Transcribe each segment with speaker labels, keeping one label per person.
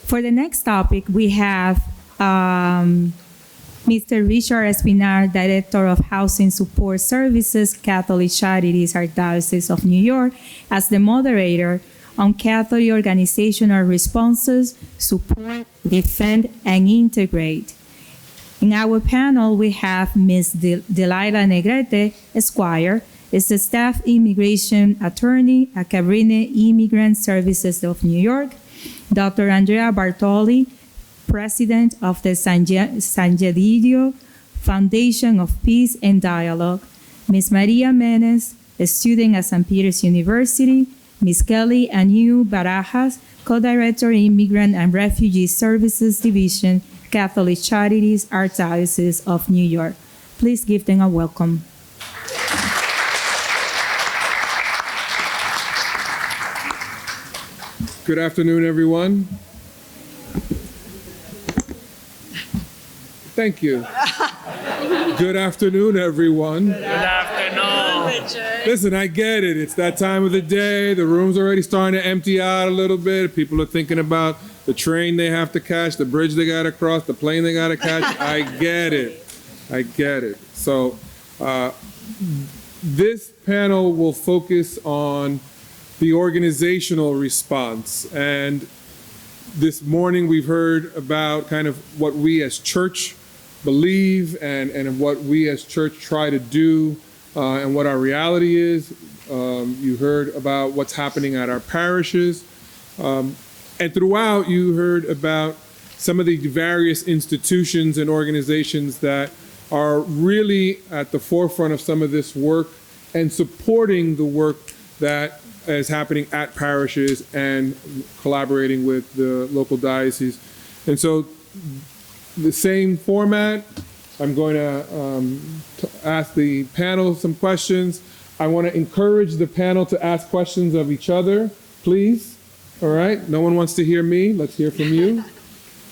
Speaker 1: For the next topic, we have Mr. Richard Espinal, Director of Housing Support Services, Catholic Charities, Archdiocese of New York, as the moderator on Catholic organizational responses, support, defend, and integrate. In our panel, we have Ms. Delilah Negrete, Esquire, is a staff immigration attorney at Cabrini Immigrant Services of New York, Dr. Andrea Bartoli, President of the Sant'Egidio Foundation of Peace and Dialogue, Ms. Maria Menes, a student at St. Peter's University, Ms. Kelly Agnew Barajas, Co-Director, Immigrant and Refugee Services Division, Catholic Charities, Archdiocese of New York. Please give them a welcome.
Speaker 2: Good afternoon, everyone. Thank you. Good afternoon, everyone.
Speaker 3: Good afternoon.
Speaker 2: Listen, I get it. It's that time of the day. The room's already starting to empty out a little bit. People are thinking about the train they have to catch, the bridge they got to cross, the plane they got to catch. I get it. I get it. So this panel will focus on the organizational response. And this morning we've heard about kind of what we as church believe and what we as church try to do and what our reality is. You heard about what's happening at our parishes. And throughout, you heard about some of the various institutions and organizations that are really at the forefront of some of this work and supporting the work that is happening at parishes and collaborating with the local diocese. And so the same format, I'm going to ask the panel some questions. I want to encourage the panel to ask questions of each other, please. All right, no one wants to hear me. Let's hear from you.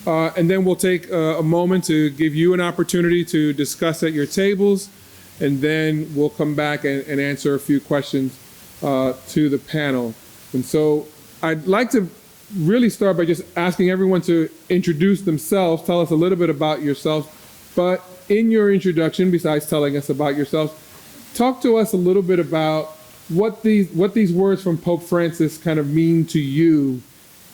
Speaker 2: And then we'll take a moment to give you an opportunity to discuss at your tables, and then we'll come back and answer a few questions to the panel. And so I'd like to really start by just asking everyone to introduce themselves, tell us a little bit about yourselves, but in your introduction, besides telling us about yourselves, talk to us a little bit about what these words from Pope Francis kind of mean to you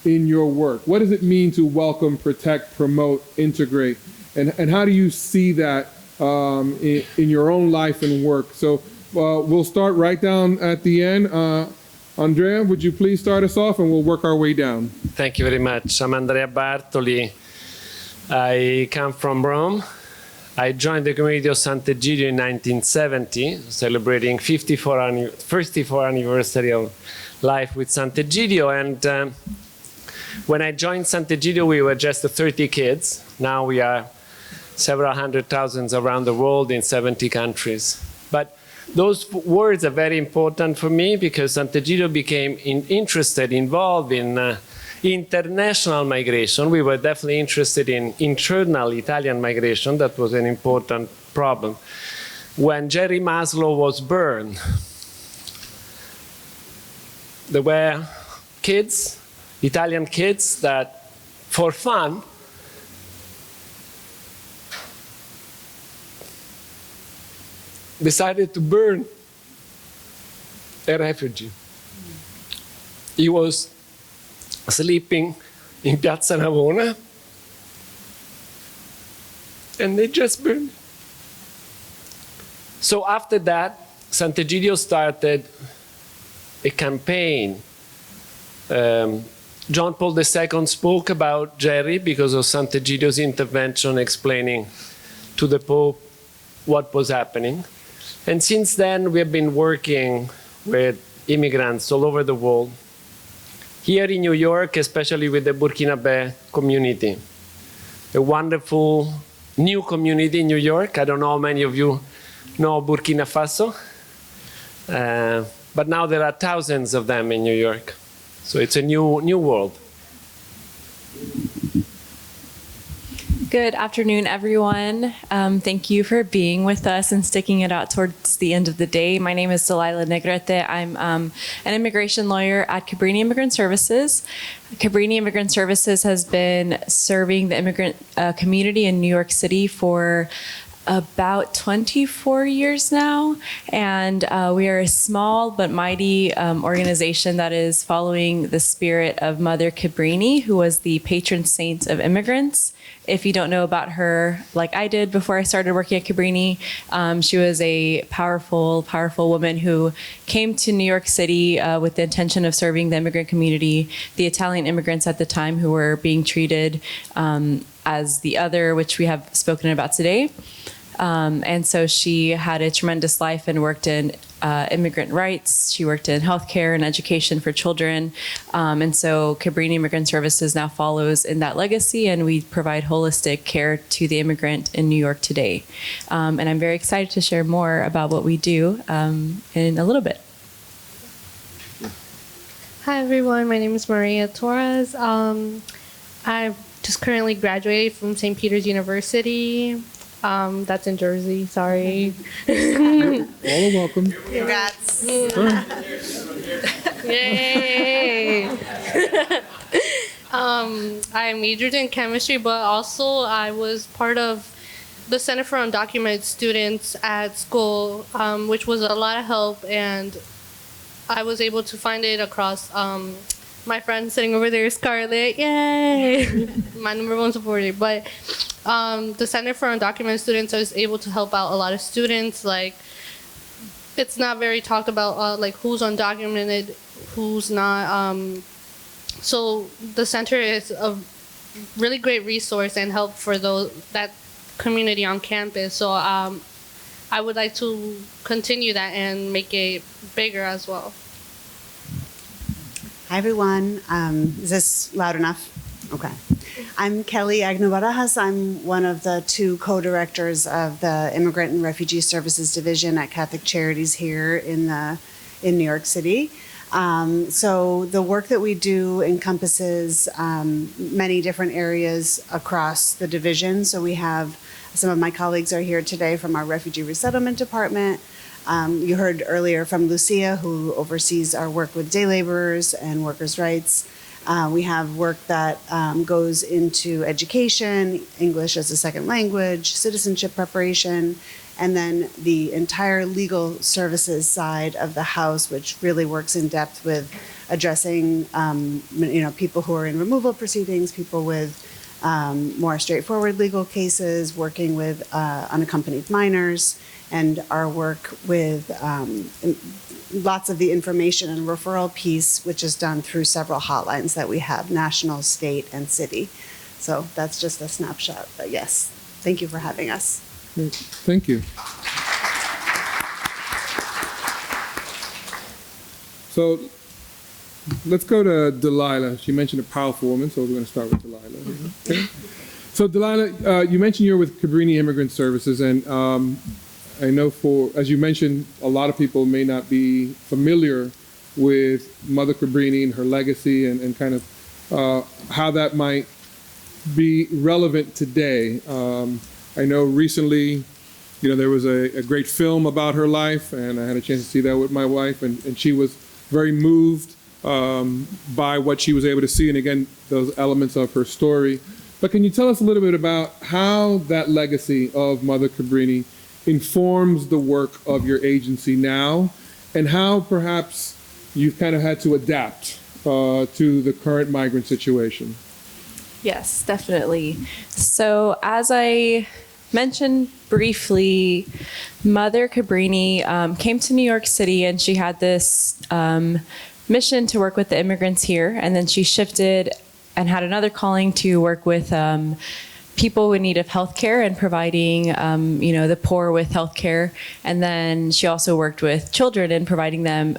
Speaker 2: in your work. What does it mean to welcome, protect, promote, integrate? And how do you see that in your own life and work? So we'll start right down at the end. Andrea, would you please start us off and we'll work our way down.
Speaker 3: Thank you very much. I'm Andrea Bartoli. I come from Rome. I joined the community of Sant'Egidio in 1970, celebrating 54th anniversary of life with Sant'Egidio. And when I joined Sant'Egidio, we were just 30 kids. Now we are several hundred thousands around the world in 70 countries. But those words are very important for me because Sant'Egidio became involved in international migration. We were definitely interested in internal Italian migration. That was an important problem. When Jerry Maslow was burned, there were kids, Italian kids, that for fun decided to burn a refugee. He was sleeping in Piazza Navona, and they just burned. So after that, Sant'Egidio started a campaign. John Paul II spoke about Jerry because of Sant'Egidio's intervention explaining to the Pope what was happening. And since then, we have been working with immigrants all over the world. Here in New York, especially with the Burkinabe community, a wonderful new community in New York. I don't know how many of you know Burkina Faso, but now there are thousands of them in New York. So it's a new world.
Speaker 4: Good afternoon, everyone. Thank you for being with us and sticking it out towards the end of the day. My name is Delilah Negrete. I'm an immigration lawyer at Cabrini Immigrant Services. Cabrini Immigrant Services has been serving the immigrant community in New York City for about 24 years now, and we are a small but mighty organization that is following the spirit of Mother Cabrini, who was the patron saint of immigrants. If you don't know about her, like I did before I started working at Cabrini, she was a powerful, powerful woman who came to New York City with the intention of serving the immigrant community, the Italian immigrants at the time who were being treated as the other, which we have spoken about today. And so she had a tremendous life and worked in immigrant rights. She worked in healthcare and education for children. And so Cabrini Immigrant Services now follows in that legacy, and we provide holistic care to the immigrant in New York today. And I'm very excited to share more about what we do in a little bit.
Speaker 5: Hi, everyone. My name is Maria Torres. I just currently graduated from St. Peter's University. That's in Jersey, sorry.
Speaker 2: All are welcome.
Speaker 5: Congrats.
Speaker 2: Sure.
Speaker 5: Yay. I majored in chemistry, but also I was part of the Center for Undocumented Students at school, which was a lot of help, and I was able to find it across my friend sitting over there, Scarlett, yay! My number one supporter. But the Center for Undocumented Students is able to help out a lot of students. Like, it's not very talked about, like who's undocumented, who's not. So the center is a really great resource and help for that community on campus. So I would like to continue that and make it bigger as well.
Speaker 6: Hi, everyone. Is this loud enough? Okay. I'm Kelly Agnew Barajas. I'm one of the two co-directors of the Immigrant and Refugee Services Division at Catholic Charities here in New York City. So the work that we do encompasses many different areas across the division. So we have some of my colleagues are here today from our Refugee Resettlement Department. You heard earlier from Lucia, who oversees our work with day laborers and workers' rights. We have work that goes into education, English as a second language, citizenship preparation, and then the entire legal services side of the house, which really works in depth with addressing people who are in removal proceedings, people with more straightforward legal cases, working with unaccompanied minors, and our work with lots of the information and referral piece, which is done through several hotlines that we have, national, state, and city. So that's just a snapshot, but yes, thank you for having us.
Speaker 2: Great. Thank you. So let's go to Delilah. She mentioned a powerful woman, so we're going to start with Delilah. Okay. So Delilah, you mentioned you're with Cabrini Immigrant Services, and I know as you mentioned, a lot of people may not be familiar with Mother Cabrini and her legacy and kind of how that might be relevant today. I know recently, there was a great film about her life, and I had a chance to see that with my wife, and she was very moved by what she was able to see, and again, those elements of her story. But can you tell us a little bit about how that legacy of Mother Cabrini informs the work of your agency now, and how perhaps you've kind of had to adapt to the current migrant situation?
Speaker 4: Yes, definitely. So as I mentioned briefly, Mother Cabrini came to New York City, and she had this mission to work with the immigrants here, and then she shifted and had another calling to work with people in need of healthcare and providing, the poor with healthcare. And then she also worked with children and providing them,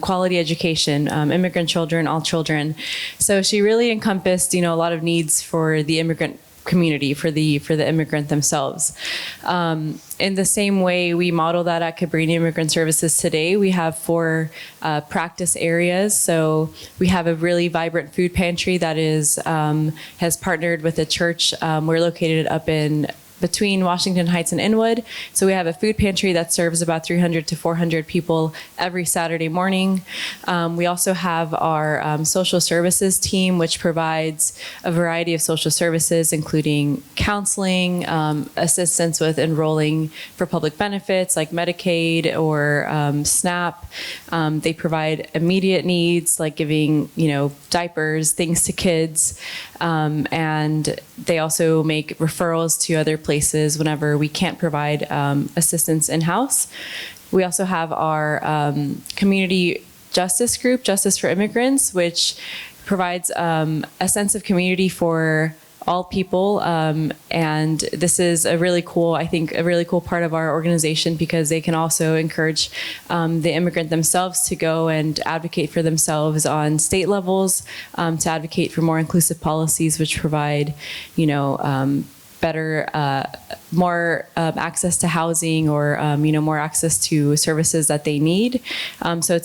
Speaker 4: quality education, immigrant children, all children. So she really encompassed, a lot of needs for the immigrant community, for the immigrant themselves. In the same way we model that at Cabrini Immigrant Services today, we have 4 practice areas. So we have a really vibrant food pantry that has partnered with a church. We're located up in between Washington Heights and Inwood. So we have a food pantry that serves about 300 to 400 people every Saturday morning. We also have our social services team, which provides a variety of social services, including counseling, assistance with enrolling for public benefits like Medicaid or SNAP. They provide immediate needs like giving, diapers, things to kids. And they also make referrals to other places whenever we can't provide assistance in-house. We also have our community justice group, Justice for Immigrants, which provides a sense of community for all people. And this is a really cool part of our organization, because they can also encourage the immigrant themselves to go and advocate for themselves on state levels, to advocate for more inclusive policies, which provide, better, more access to housing, or more access to services that they need. So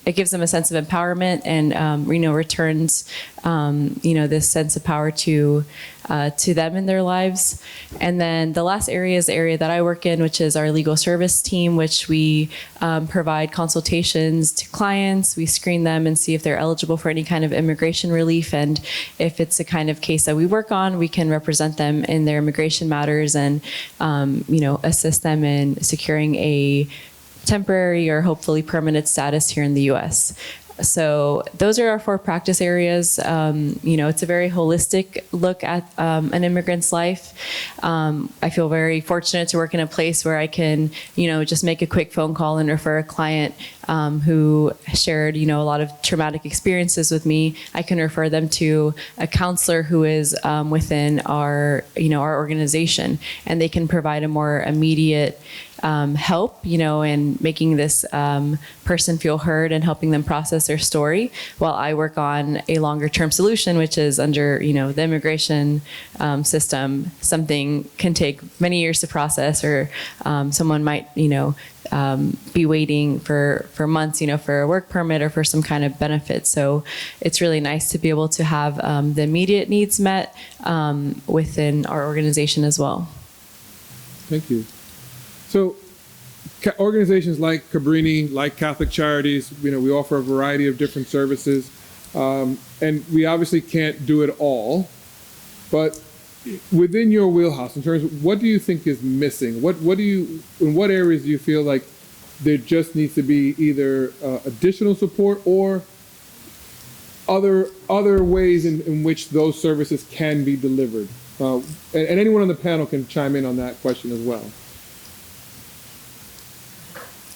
Speaker 4: it gives them a sense of empowerment, and returns this sense of power to them in their lives. And then the last area is the area that I work in, which is our legal service team, which we provide consultations to clients. We screen them and see if they're eligible for any kind of immigration relief, and if it's the kind of case that we work on, we can represent them in their immigration matters and assist them in securing a temporary or hopefully permanent status here in the U.S. So those are our 4 practice areas. It's a very holistic look at an immigrant's life. I feel very fortunate to work in a place where I can, just make a quick phone call and refer a client who shared, a lot of traumatic experiences with me. I can refer them to a counselor who is within our organization, and they can provide a more immediate help, in making this person feel heard and helping them process their story, while I work on a longer term solution, which is under, the immigration system. Something can take many years to process, or someone might, be waiting for months, for a work permit or for some kind of benefit. So it's really nice to be able to have the immediate needs met within our organization as well.
Speaker 2: Thank you. So organizations like Cabrini, like Catholic Charities, we offer a variety of different services, and we obviously can't do it all, but within your wheelhouse, in terms of what do you think is missing? In what areas do you feel like there just needs to be either additional support or other ways in which those services can be delivered? And anyone on the panel can chime in on that question as well.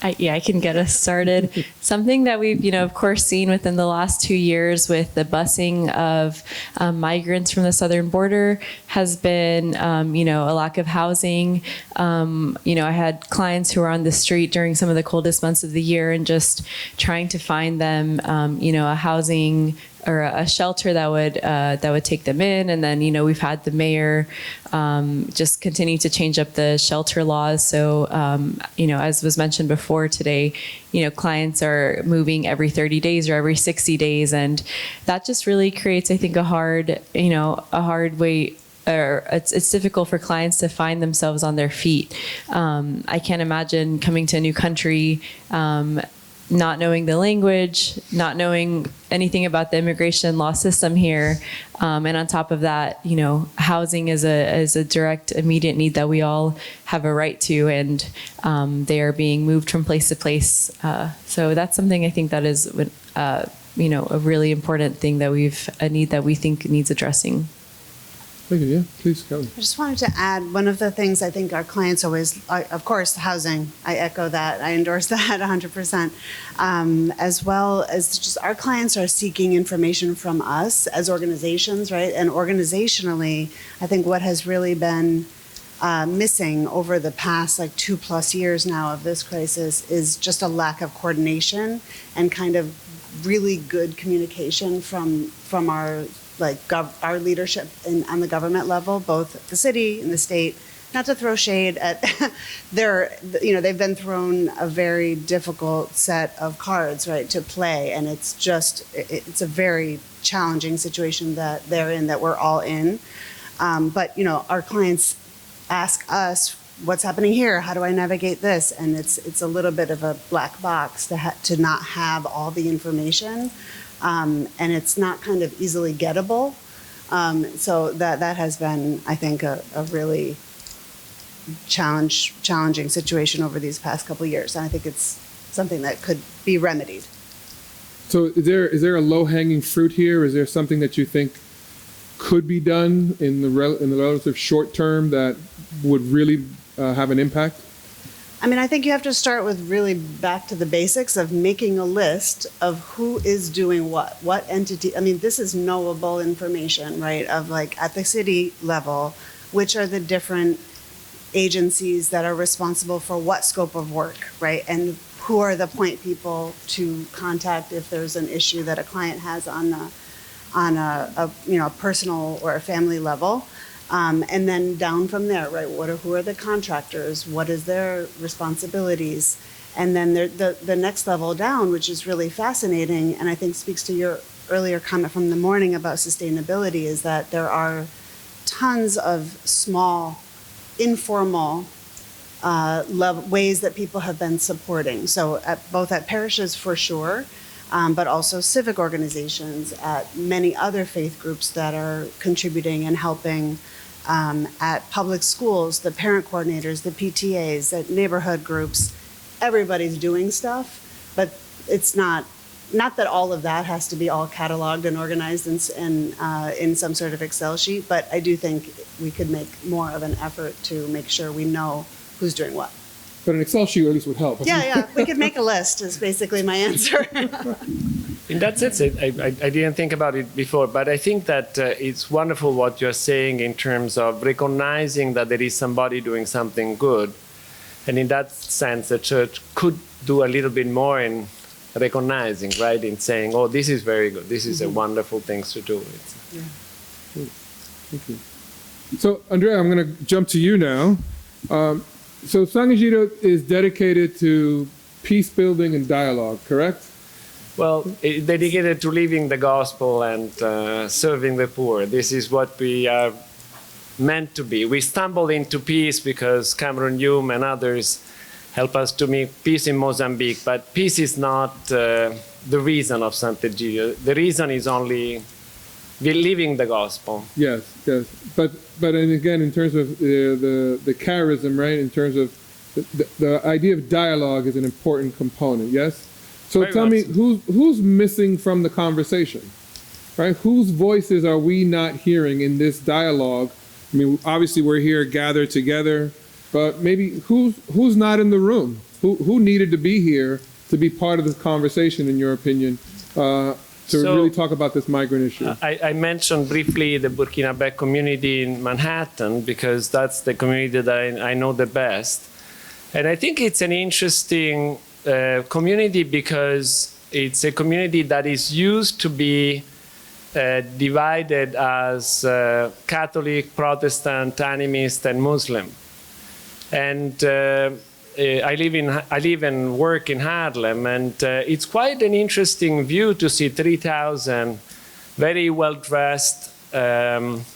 Speaker 4: I can get us started. Something that we've, of course, seen within the last 2 years with the busing of migrants from the southern border has been, a lack of housing. I had clients who were on the street during some of the coldest months of the year, and just trying to find them, a housing or a shelter that would take them in. And then, we've had the mayor just continue to change up the shelter laws. So, as was mentioned before today, clients are moving every 30 days or every 60 days. And that just really creates, I think, a hard way, or it's difficult for clients to find themselves on their feet. I can't imagine coming to a new country, not knowing the language, not knowing anything about the immigration law system here, and on top of that, housing is a direct, immediate need that we all have a right to, and they are being moved from place to place. So that's something I think that is, a really important thing a need that we think needs addressing.
Speaker 2: Thank you. Yeah, please go.
Speaker 6: I just wanted to add one of the things I think our clients always, of course, housing. I echo that. I endorse that 100%. As well as just our clients are seeking information from us as organizations, right? And organizationally, I think what has really been missing over the past 2+ years now of this crisis is just a lack of coordination and kind of really good communication from our our leadership on the government level, both the city and the state. Not to throw shade at they've been thrown a very difficult set of cards, right, to play, and it's a very challenging situation that they're in, that we're all in. But our clients ask us, what's happening here? How do I navigate this? And it's a little bit of a black box to not have all the information, and it's not kind of easily gettable. So that has been, I think, a really challenging situation over these past couple of years, and I think it's something that could be remedied.
Speaker 2: So is there a low-hanging fruit here? Is there something that you think could be done in the relative short term that would really have an impact?
Speaker 6: I mean, I think you have to start with really back to the basics of making a list of who is doing what entity. I mean, this is knowable information, right? Of at the city level, which are the different agencies that are responsible for what scope of work, right? And who are the point people to contact if there's an issue that a client has on a personal or a family level, and then down from there, right? Who are the contractors? What is their responsibilities? And then the next level down, which is really fascinating, and I think speaks to your earlier comment from the morning about sustainability, is that there are tons of small, informal ways that people have been supporting. So both at parishes for sure, but also civic organizations, at many other faith groups that are contributing and helping, at public schools, the parent coordinators, the PTAs, at neighborhood groups. Everybody's doing stuff, but it's not that all of that has to be all cataloged and organized in some sort of Excel sheet, but I do think we could make more of an effort to make sure we know who's doing what.
Speaker 2: But an Excel sheet at least would help.
Speaker 6: Yeah, we could make a list is basically my answer.
Speaker 3: In that sense, I didn't think about it before, but I think that it's wonderful what you're saying in terms of recognizing that there is somebody doing something good. And in that sense, the church could do a little bit more in recognizing, right, in saying, oh, this is very good. This is a wonderful thing to do.
Speaker 6: Yeah.
Speaker 2: Thank you. So, Andrea, I'm going to jump to you now. So Sant'Egidio is dedicated to peace building and dialogue, correct?
Speaker 3: Well, dedicated to living the gospel and serving the poor. This is what we are meant to be. We stumbled into peace because Cameron Hume and others help us to make peace in Mozambique, but peace is not the reason of Sant'Egidio. The reason is only living the gospel.
Speaker 2: Yes. But and again, in terms of the charism, right? In terms of the idea of dialogue is an important component. Yes. So
Speaker 3: Very
Speaker 2: tell me,
Speaker 3: so.
Speaker 2: who's missing from the conversation, right? Whose voices are we not hearing in this dialogue? I mean, obviously we're here gathered together, but maybe who's not in the room? Who needed to be here to be part of this conversation, in your opinion? To really talk about this migrant issue.
Speaker 3: I mentioned briefly the Burkinabe community in Manhattan because that's the community that I know the best. And I think it's an interesting community because it's a community that is used to be divided as Catholic, Protestant, animist, and Muslim. And I live and work in Harlem, and it's quite an interesting view to see 3,000 very well-dressed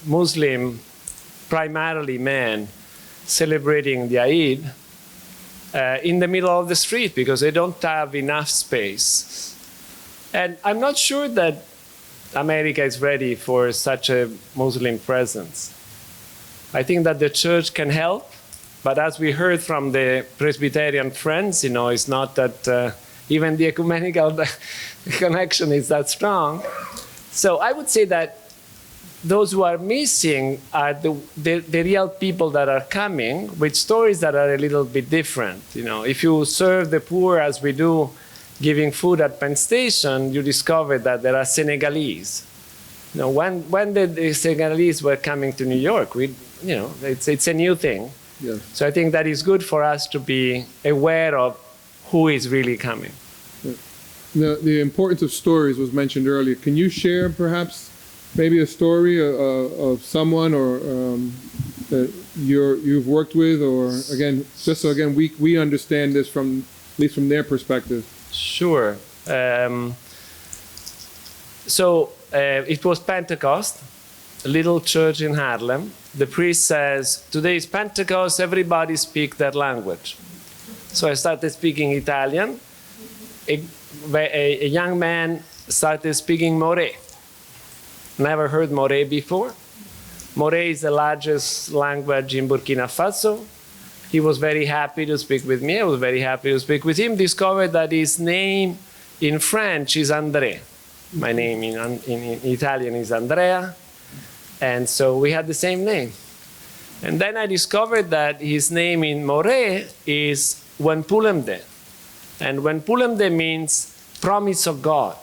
Speaker 3: Muslim, primarily men, celebrating the Eid in the middle of the street because they don't have enough space. And I'm not sure that America is ready for such a Muslim presence. I think that the church can help. But as we heard from the Presbyterian friends, it's not that even the ecumenical connection is that strong. So I would say that those who are missing are the real people that are coming with stories that are a little bit different. If you serve the poor as we do, giving food at Penn Station, you discover that there are Senegalese. When the Senegalese were coming to New York, it's a new thing.
Speaker 2: Yes.
Speaker 3: So I think that is good for us to be aware of who is really coming.
Speaker 2: The importance of stories was mentioned earlier. Can you share perhaps maybe a story of someone or that you've worked with, or again, just so again we understand this from at least from their perspective.
Speaker 3: Sure. It was Pentecost, a little church in Harlem. The priest says, today is Pentecost, everybody speak that language. So I started speaking Italian. A young man started speaking Moré. Never heard Moré before. Moré is the largest language in Burkina Faso. He was very happy to speak with me. I was very happy to speak with him. Discovered that his name in French is Andrea. My name in Italian is Andrea. And so we had the same name. And then I discovered that his name in Moré is Wenpulemde. And Wenpulemde means promise of God.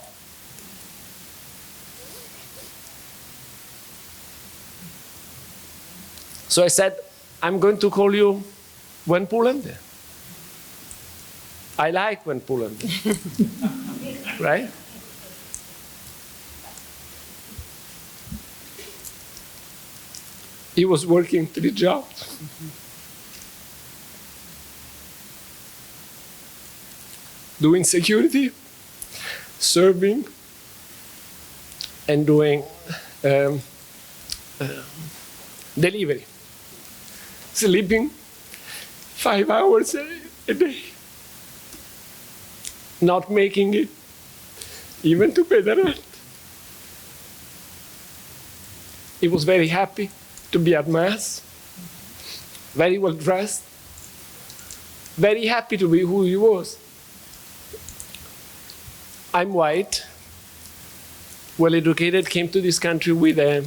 Speaker 3: So I said, I'm going to call you Wenpulemde. I like Wenpulemde. Right? He was working 3 jobs. Doing security, serving, and doing delivery. Sleeping 5 hours a day. Not making it even to pay the rent. He was very happy to be at Mass, very well dressed, very happy to be who he was. I'm white, well educated, came to this country with a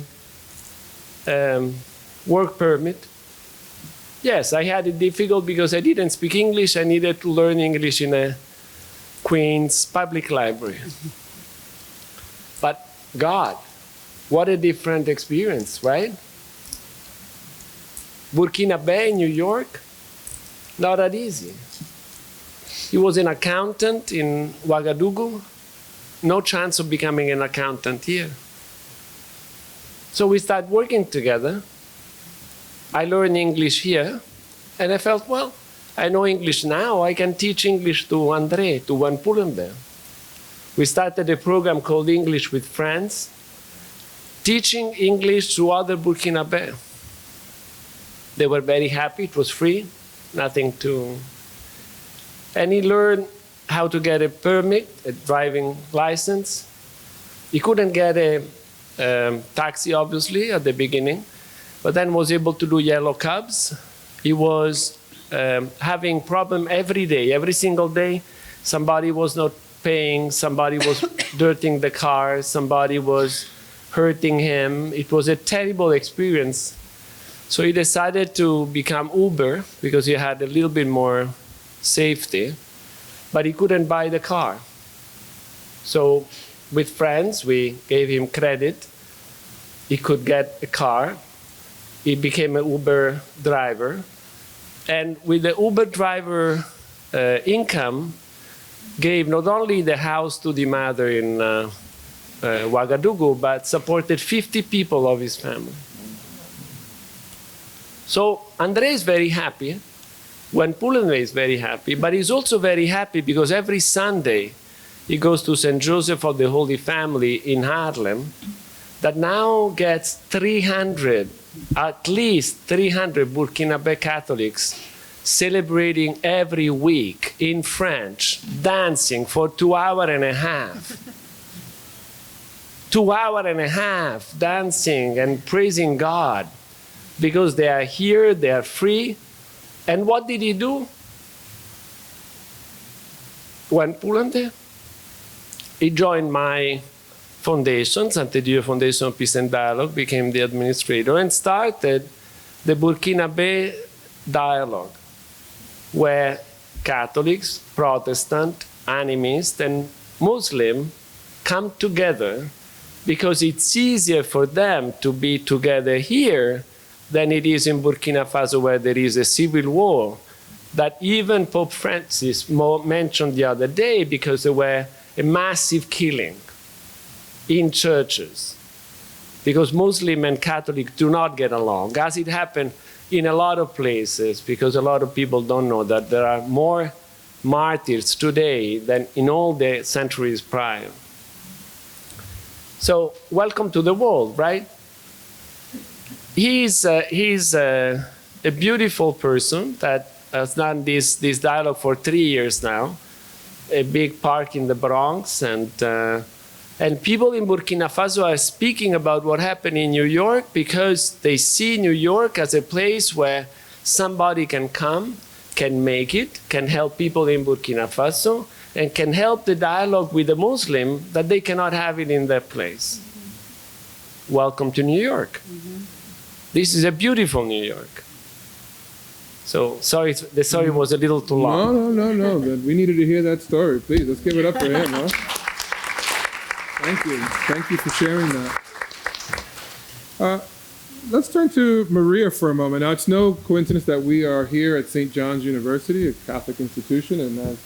Speaker 3: work permit. Yes, I had it difficult because I didn't speak English. I needed to learn English in a Queen's public library. But God, what a different experience, right? Burkina Bay, New York, not that easy. He was an accountant in Ouagadougou. No chance of becoming an accountant here. So we started working together. I learned English here, and I felt, well, I know English now. I can teach English to Andrea, to Wenpulemde. We started a program called English with Friends, teaching English to other Burkinabe. They were very happy. It was free, nothing to... And he learned how to get a permit, a driving license. He couldn't get a taxi, obviously, at the beginning, but then was able to do yellow cabs. He was having problem every day, every single day. Somebody was not paying, somebody was dirting the car, somebody was hurting him. It was a terrible experience. So he decided to become Uber because he had a little bit more safety, but he couldn't buy the car. So with friends, we gave him credit. He could get a car. He became an Uber driver. And with the Uber driver income, gave not only the house to the mother in Ouagadougou, but supported 50 people of his family. So Andrea is very happy. Wenpulemde is very happy, but he's also very happy because every Sunday he goes to St. Joseph of the Holy Family in Harlem that now gets 300, at least 300 Burkinabe Catholics celebrating every week in French, dancing for 2 hours and a half. 2 hours and a half dancing and praising God because they are here, they are free. And what did he do? Wenpulemde, he joined my foundation, Sant'Egidio Foundation of Peace and Dialogue, became the administrator, and started the Burkinabe Dialogue, where Catholics, Protestant, Animist, and Muslim come together because it's easier for them to be together here than it is in Burkina Faso, where there is a civil war that even Pope Francis mentioned the other day because there were a massive killing in churches. because Muslim and Catholic do not get along, as it happened in a lot of places, because a lot of people don't know that there are more martyrs today than in all the centuries prior. So welcome to the world, right? He's a beautiful person that has done this dialogue for 3 years now, a big park in the Bronx, and people in Burkina Faso are speaking about what happened in New York because they see New York as a place where somebody can come, can make it, can help people in Burkina Faso, and can help the dialogue with the Muslim that they cannot have it in their place. Mm-hmm. Welcome to New York. Mm-hmm. This is a beautiful New York. So sorry, the story was a little too long.
Speaker 2: No. We needed to hear that story. Please, let's give it up for him. Huh? Thank you. Thank you for sharing that. Let's turn to Maria for a moment. Now, it's no coincidence that we are here at St. John's University, a Catholic institution, and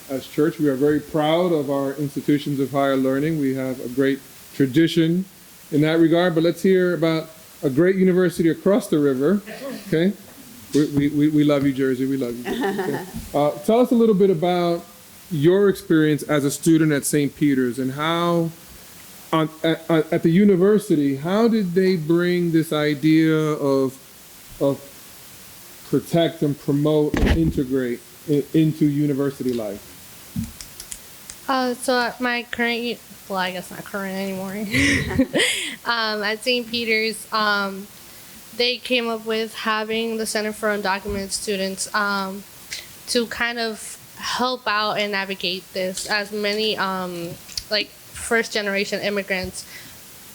Speaker 2: as church, we are very proud of our institutions of higher learning. We have a great tradition in that regard, but let's hear about a great university across the river, okay? We love you, Jersey. We love you. Okay. Tell us a little bit about your experience as a student at St. Peter's and how, at the university, how did they bring this idea of protect and promote and integrate into university life?
Speaker 5: So at my current, well, I guess not current anymore, at St. Peter's, they came up with having the Center for Undocumented Students to kind of help out and navigate this. As many like first-generation immigrants,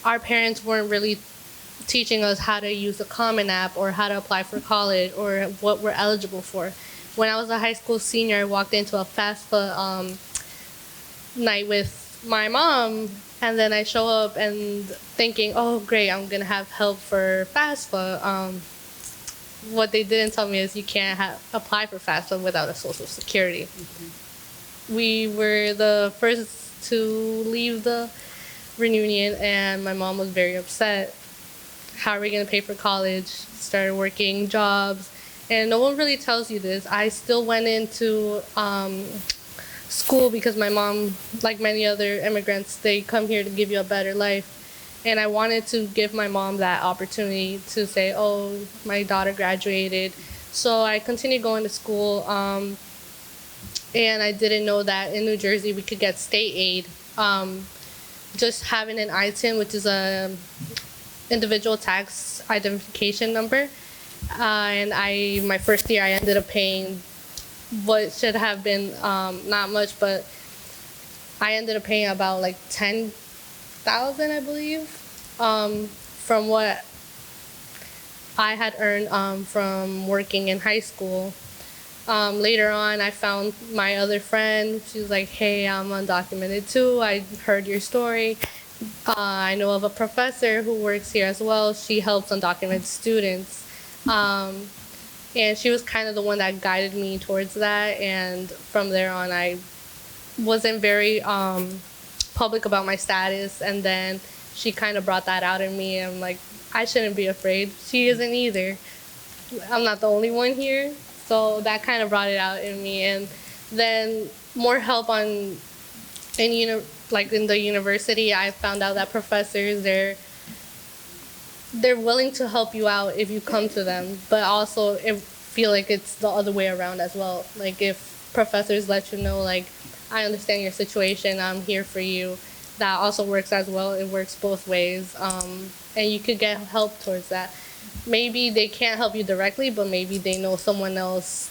Speaker 5: our parents weren't really teaching us how to use the Common App or how to apply for college or what we're eligible for. When I was a high school senior, I walked into a FAFSA night with my mom, and then I show up and thinking, oh, great, I'm going to have help for FAFSA. What they didn't tell me is you can't apply for FAFSA without a social security. Mm-hmm. We were the first to leave the reunion, and my mom was very upset. How are we going to pay for college? Started working jobs. And no one really tells you this. I still went into school because my mom, like many other immigrants, they come here to give you a better life. And I wanted to give my mom that opportunity to say, oh, my daughter graduated. So I continued going to school. And I didn't know that in New Jersey we could get state aid. Just having an ITIN, which is a individual tax identification number. And my first year I ended up paying what should have been not much, but I ended up paying about like $10,000, I believe, from what I had earned from working in high school. Later on, I found my other friend. She was like, hey, I'm undocumented too. I heard your story. I know of a professor who works here as well. She helps undocumented students. And she was kind of the one that guided me towards that. And from there on, I wasn't very public about my status. And then she kind of brought that out in me. I'm like, I shouldn't be afraid. She isn't either. I'm not the only one here. So that kind of brought it out in me. And then more help in the university, I found out that professors, they're willing to help you out if you come to them, but also I feel like it's the other way around as well. Like if professors let you know, like, I understand your situation, I'm here for you, that also works as well. It works both ways, and you could get help towards that. Maybe they can't help you directly, but maybe they know someone else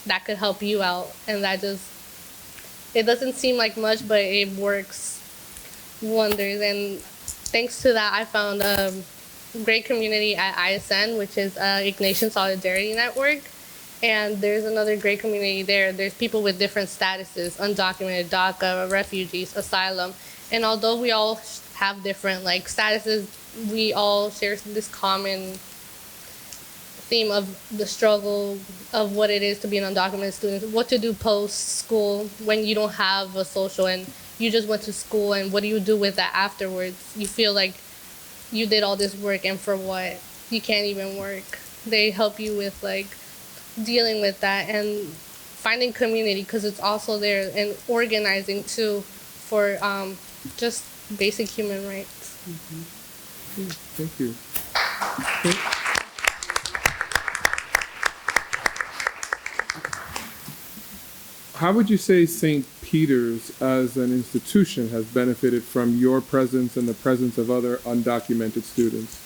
Speaker 5: that could help you out, and that it doesn't seem like much, but it works wonders. And thanks to that, I found a great community at ISN, which is Ignatian Solidarity Network. And there's another great community there. There's people with different statuses, undocumented, DACA, refugees, asylum. And although we all have different statuses, we all share this common theme of the struggle of what it is to be an undocumented student, what to do post-school when you don't have a social and you just went to school, and what do you do with that afterwards? You feel like you did all this work and for what? You can't even work. They help you with like dealing with that and finding community, because it's also there, and organizing too for just basic human rights.
Speaker 2: Thank you. How would you say St. Peter's as an institution has benefited from your presence and the presence of other undocumented students?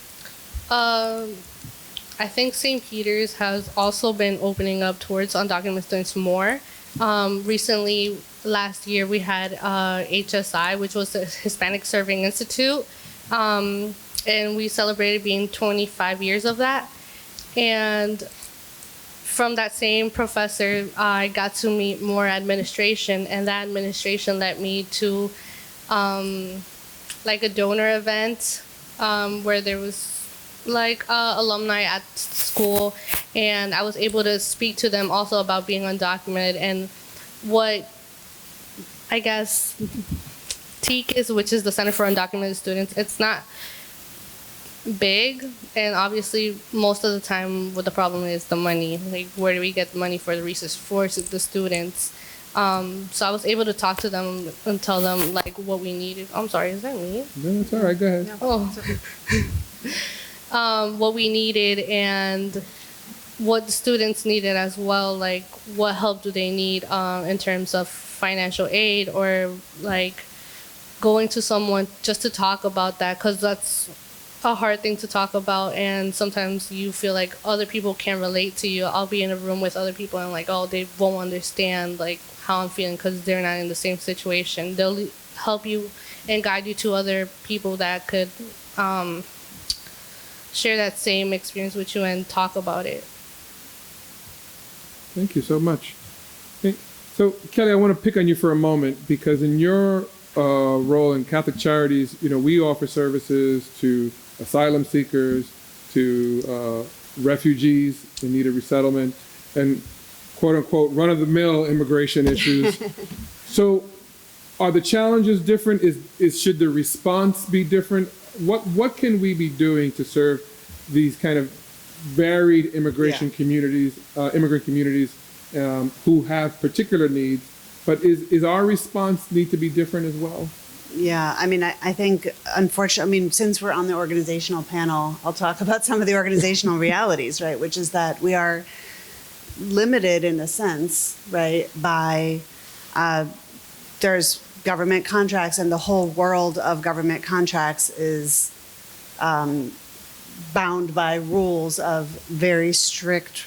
Speaker 5: I think St. Peter's has also been opening up towards undocumented students more. Recently, last year, we had HSI, which was the Hispanic Serving Institute, and we celebrated being 25 years of that. And from that same professor, I got to meet more administration, and that administration led me to like a donor event where there was like alumni at school, and I was able to speak to them also about being undocumented and what I guess TEAC is, which is the Center for Undocumented Students. It's not big, and obviously most of the time what the problem is the money. Like, where do we get the money for the research for the students? So I was able to talk to them and tell them like what we needed. I'm sorry, is that me?
Speaker 2: No, that's all right. Go ahead.
Speaker 5: What we needed and what the students needed as well, like what help do they need in terms of financial aid, or like going to someone just to talk about that, because that's a hard thing to talk about, and sometimes you feel like other people can't relate to you. I'll be in a room with other people and like, oh, they won't understand like how I'm feeling because they're not in the same situation. They'll help you and guide you to other people that could share that same experience with you and talk about it.
Speaker 2: Thank you so much. So, Kelly, I want to pick on you for a moment, because in your role in Catholic Charities, we offer services to asylum seekers, to refugees in need of resettlement, and quote-unquote run-of-the-mill immigration issues. So are the challenges different? Should the response be different? What can we be doing to serve these kind of varied immigrant communities who have particular needs? But is our response need to be different as well?
Speaker 6: Yeah, I mean, I think, unfortunately, since we're on the organizational panel, I'll talk about some of the organizational realities, right? Which is that we are limited in a sense, right, by there's government contracts, and the whole world of government contracts is bound by rules of very strict,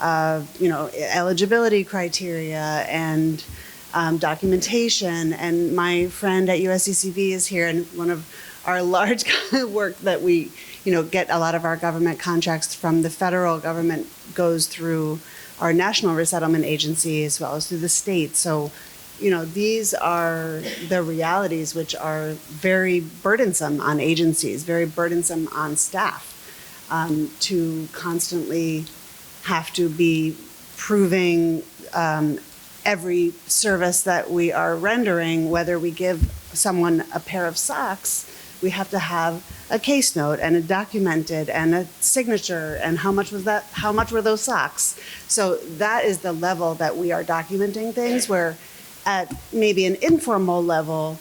Speaker 6: eligibility criteria and documentation. And my friend at USCCB is here, and one of our large work that we, get a lot of our government contracts from the federal government goes through our National Resettlement Agency as well as through the state. So, these are the realities which are very burdensome on agencies, very burdensome on staff, to constantly have to be proving every service that we are rendering. Whether we give someone a pair of socks, we have to have a case note and a documented and a signature, and how much was that? How much were those socks? So that is the level that we are documenting things, where at maybe an informal level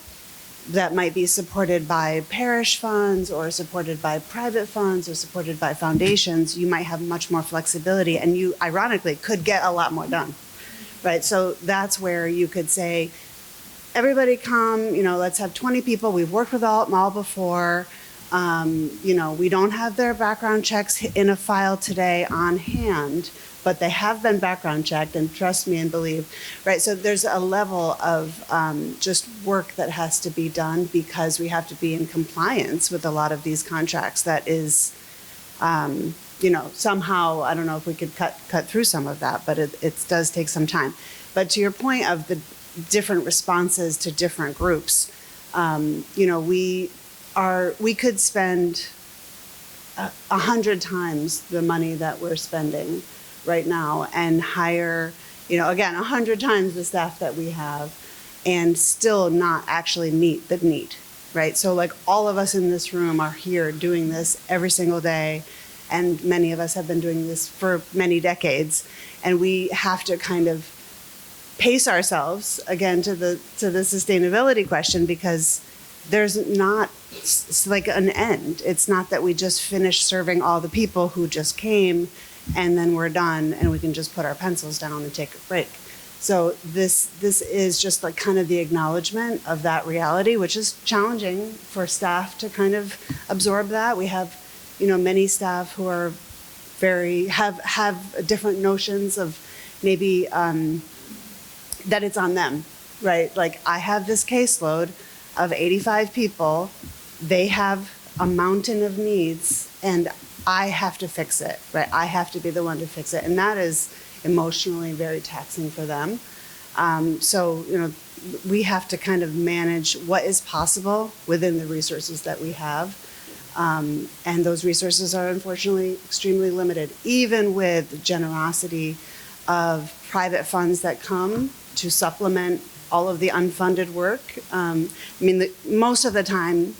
Speaker 6: that might be supported by parish funds or supported by private funds or supported by foundations, you might have much more flexibility, and you ironically could get a lot more done, right? So that's where you could say, everybody come, let's have 20 people. We've worked with them all before. We don't have their background checks in a file today on hand, but they have been background checked, and trust me and believe, right? So there's a level of just work that has to be done, because we have to be in compliance with a lot of these contracts. That is, somehow, I don't know if we could cut through some of that, but it does take some time. But to your point of the different responses to different groups, we could spend 100 times the money that we're spending right now and hire, again, 100 times the staff that we have, and still not actually meet the need, right? So like all of us in this room are here doing this every single day, and many of us have been doing this for many decades, and we have to kind of pace ourselves again to the sustainability question, because there's not like an end. It's not that we just finish serving all the people who just came and then we're done and we can just put our pencils down and take a break. So this is just like kind of the acknowledgement of that reality, which is challenging for staff to kind of absorb that. We have, many staff who are have different notions of maybe that it's on them, right? Like I have this caseload of 85 people, they have a mountain of needs, and I have to fix it, right? I have to be the one to fix it. And that is emotionally very taxing for them. So, we have to kind of manage what is possible within the resources that we have. And those resources are unfortunately extremely limited, even with the generosity of private funds that come to supplement all of the unfunded work. Most of the time,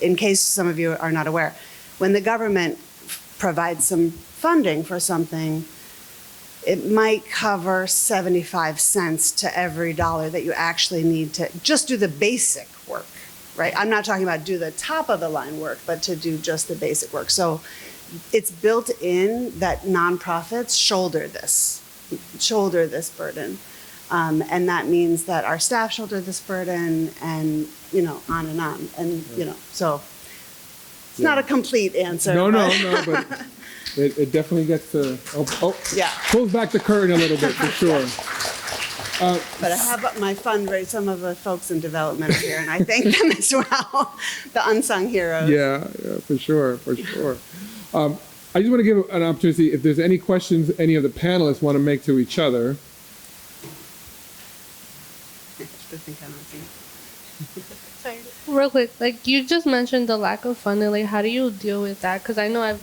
Speaker 6: in case some of you are not aware, when the government provides some funding for something, it might cover 75 cents to every dollar that you actually need to just do the basic work, right? I'm not talking about do the top of the line work, but to do just the basic work. So it's built in that nonprofits shoulder this burden. And that means that our staff shoulder this burden, and on and on, and so it's not a complete answer.
Speaker 2: No, but it definitely gets to pulls back the curtain a little bit for sure. But
Speaker 6: I have my fundraiser. Some of the folks in development are here, and I thank them as well, the unsung heroes.
Speaker 2: Yeah, for sure. I just want to give an opportunity if there's any questions any of the panelists want to make to each other.
Speaker 5: Sorry, real quick, like you just mentioned the lack of funding, like how do you deal with that? Because I know I've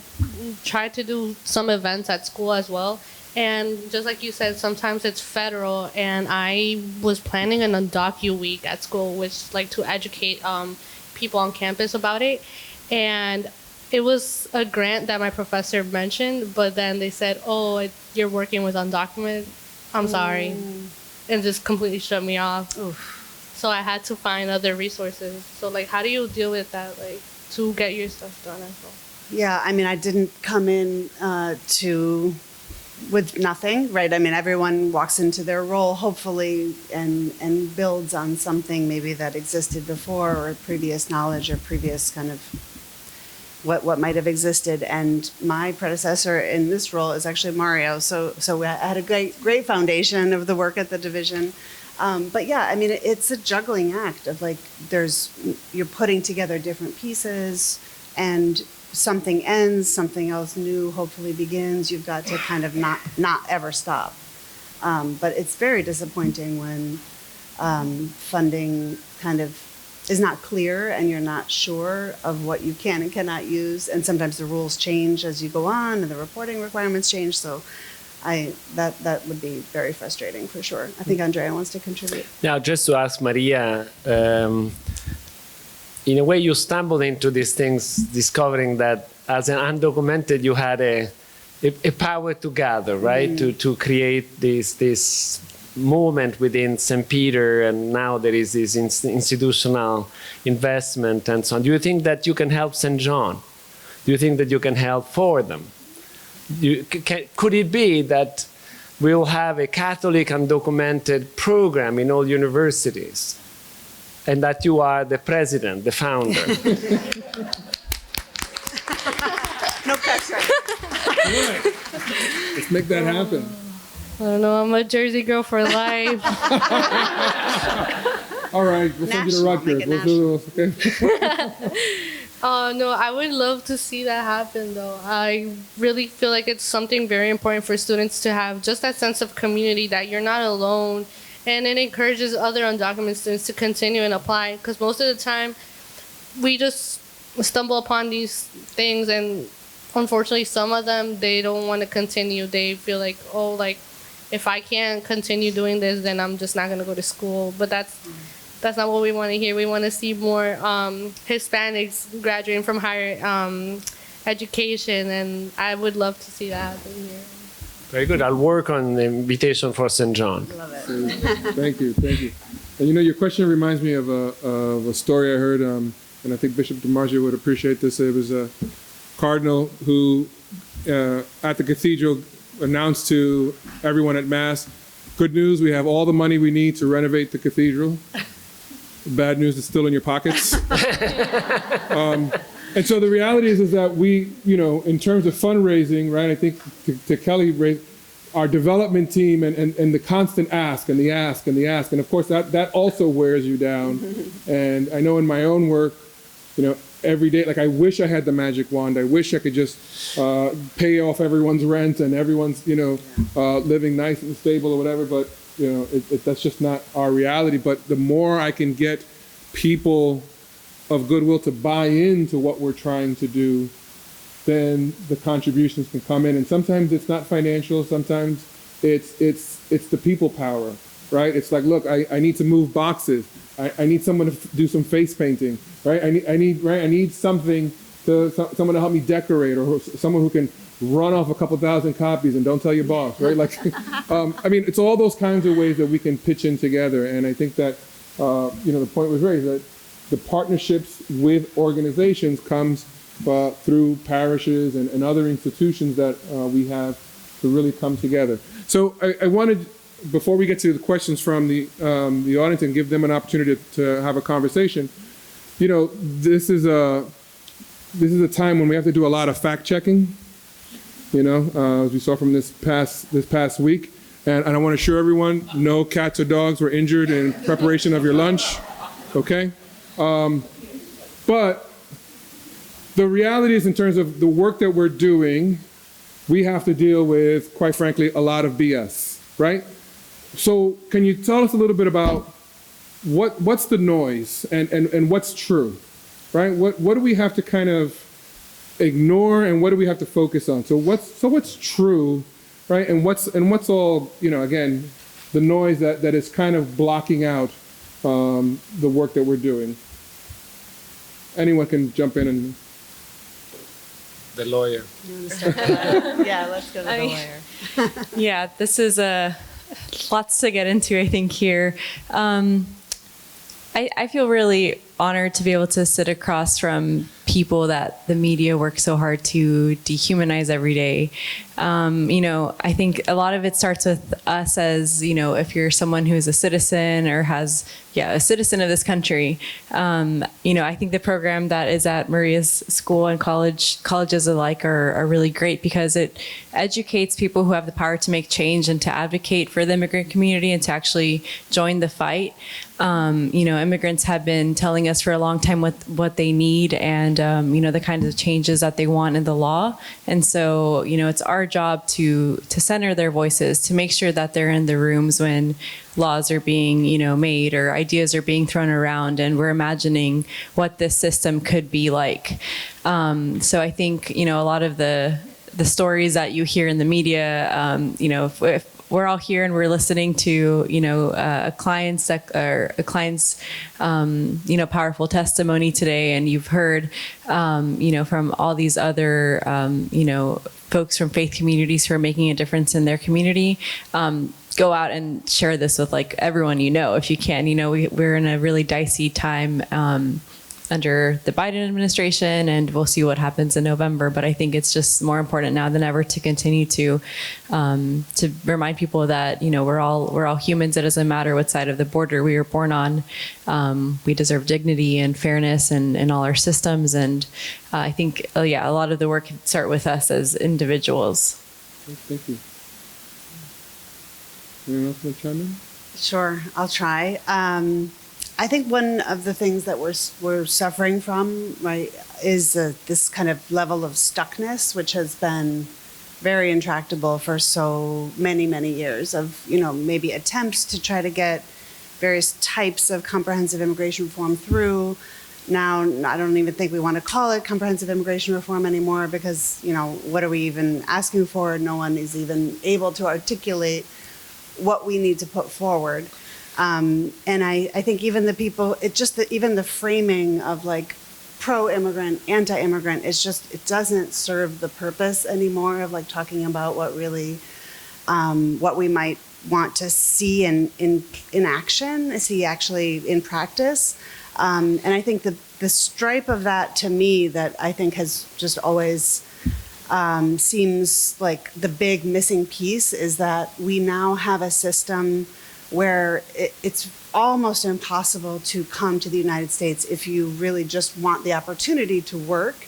Speaker 5: tried to do some events at school as well, and just like you said, sometimes it's federal, and I was planning an undocu week at school, which like to educate people on campus about it, and it was a grant that my professor mentioned, but then they said, you're working with undocumented, I'm sorry, and just completely shut me off. Oof. So I had to find other resources. So like, how do you deal with that, like to get your stuff done as well?
Speaker 6: Yeah, I didn't come in with nothing, right? Everyone walks into their role, hopefully, and builds on something maybe that existed before, or previous knowledge, or previous kind of what might have existed. And my predecessor in this role is actually Mario. So I had a great foundation of the work at the division. But yeah, it's a juggling act of like, you're putting together different pieces, and something ends, something else new hopefully begins. You've got to kind of not ever stop. But it's very disappointing when funding kind of is not clear and you're not sure of what you can and cannot use. And sometimes the rules change as you go on and the reporting requirements change. So that would be very frustrating for sure. I think Andrea wants to contribute.
Speaker 3: Now, just to ask Maria, in a way you stumbled into these things, discovering that as an undocumented you had a power to gather, right? To create this movement within St. Peter, and now there is this institutional investment and so on. Do you think that you can help St. John? Do you think that you can help for them? Could it be that we'll have a Catholic undocumented program in all universities, and that you are the president, the founder?
Speaker 6: No pressure.
Speaker 2: Let's make that happen.
Speaker 5: I don't know, I'm a Jersey girl for life.
Speaker 2: All right, we'll send you to Rutgers.
Speaker 5: No, I would love to see that happen, though. I really feel like it's something very important for students to have, just that sense of community, that you're not alone, and it encourages other undocumented students to continue and apply, because most of the time we just stumble upon these things, and unfortunately some of them, they don't want to continue. They feel like, if I can't continue doing this, then I'm just not going to go to school. But that's that's not what we want to hear. We want to see more Hispanics graduating from higher education, and I would love to see that happen here.
Speaker 3: Very good. I'll work on the invitation for St. John.
Speaker 6: Love it.
Speaker 2: Thank you, thank you. And your question reminds me of a story I heard, and I think Bishop DiMaggio would appreciate this. It was a cardinal who, at the cathedral, announced to everyone at Mass, good news, we have all the money we need to renovate the cathedral. Bad news, it's still in your pockets. And so the reality is that we, in terms of fundraising, right, I think to Kelly, our development team and the constant ask and the ask and the ask, and of course that also wears you down. And I know in my own work, every day, like I wish I had the magic wand. I wish I could just pay off everyone's rent and everyone's, living nice and stable or whatever, but that's just not our reality. But the more I can get people of goodwill to buy into what we're trying to do, then the contributions can come in. And sometimes it's not financial, sometimes it's the people power, right? It's like, look, I need to move boxes. I need someone to do some face painting, right? I need something someone to help me decorate, or someone who can run off a couple thousand copies and don't tell your boss, right? Like, it's all those kinds of ways that we can pitch in together. And I think that, the point was raised that the partnerships with organizations comes through parishes and other institutions that we have to really come together. So I wanted, before we get to the questions from the audience and give them an opportunity to have a conversation, this is a time when we have to do a lot of fact checking. As we saw from this past week, and I want to assure everyone, no cats or dogs were injured in preparation of your lunch. Okay. But the reality is, in terms of the work that we're doing, we have to deal with, quite frankly, a lot of BS, right? So can you tell us a little bit about what's the noise and what's true, right? What do we have to kind of ignore and what do we have to focus on? So what's true, right? And what's all, again, the noise that is kind of blocking out the work that we're doing. Anyone can jump in and...
Speaker 3: The lawyer.
Speaker 6: Yeah, let's go to the lawyer.
Speaker 4: Yeah, this is lots to get into, I think, here. I feel really honored to be able to sit across from people that the media works so hard to dehumanize every day. I think a lot of it starts with us as, if you're someone who's a citizen or a citizen of this country. I think the program that is at Maria's school and colleges alike are really great because it educates people who have the power to make change and to advocate for the immigrant community and to actually join the fight. Immigrants have been telling us for a long time what they need and, the kinds of changes that they want in the law. And so, it's our job to center their voices, to make sure that they're in the rooms when laws are being, made or ideas are being thrown around and we're imagining what this system could be like. So I think, a lot of the stories that you hear in the media, if we're all here and we're listening to, a client's, powerful testimony today, and you've heard, from all these other, folks from faith communities who are making a difference in their community. Go out and share this with everyone if you can. We're in a really dicey time under the Biden administration, and we'll see what happens in November. But I think it's just more important now than ever to continue to remind people that we're all humans. It doesn't matter what side of the border we were born on. We deserve dignity and fairness in all our systems. And I think a lot of the work can start with us as individuals.
Speaker 2: Thank you. Anyone else want to chime in?
Speaker 6: Sure, I'll try. I think one of the things that we're suffering from, right, is this kind of level of stuckness, which has been very intractable for so many, many years of, maybe attempts to try to get various types of comprehensive immigration reform through. Now, I don't even think we want to call it comprehensive immigration reform anymore because, what are we even asking for? No one is even able to articulate what we need to put forward. And I think even the people, even the framing of like pro-immigrant, anti-immigrant, it doesn't serve the purpose anymore of like talking about what really, what we might want to see in action, see actually in practice. And I think the stripe of that to me that I think has just always seems like the big missing piece is that we now have a system where it's almost impossible to come to the United States if you really just want the opportunity to work.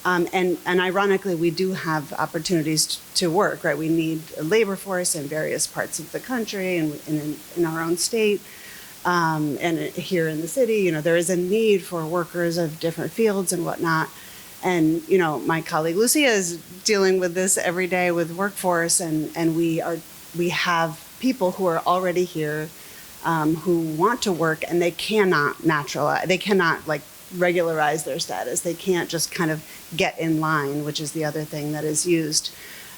Speaker 6: And ironically, we do have opportunities to work, right? We need a labor force in various parts of the country and in our own state. And here in the city, there is a need for workers of different fields and whatnot. And, my colleague Lucia is dealing with this every day with workforce, and we have people who are already here who want to work, and they cannot regularize their status. They can't just kind of get in line, which is the other thing that is used.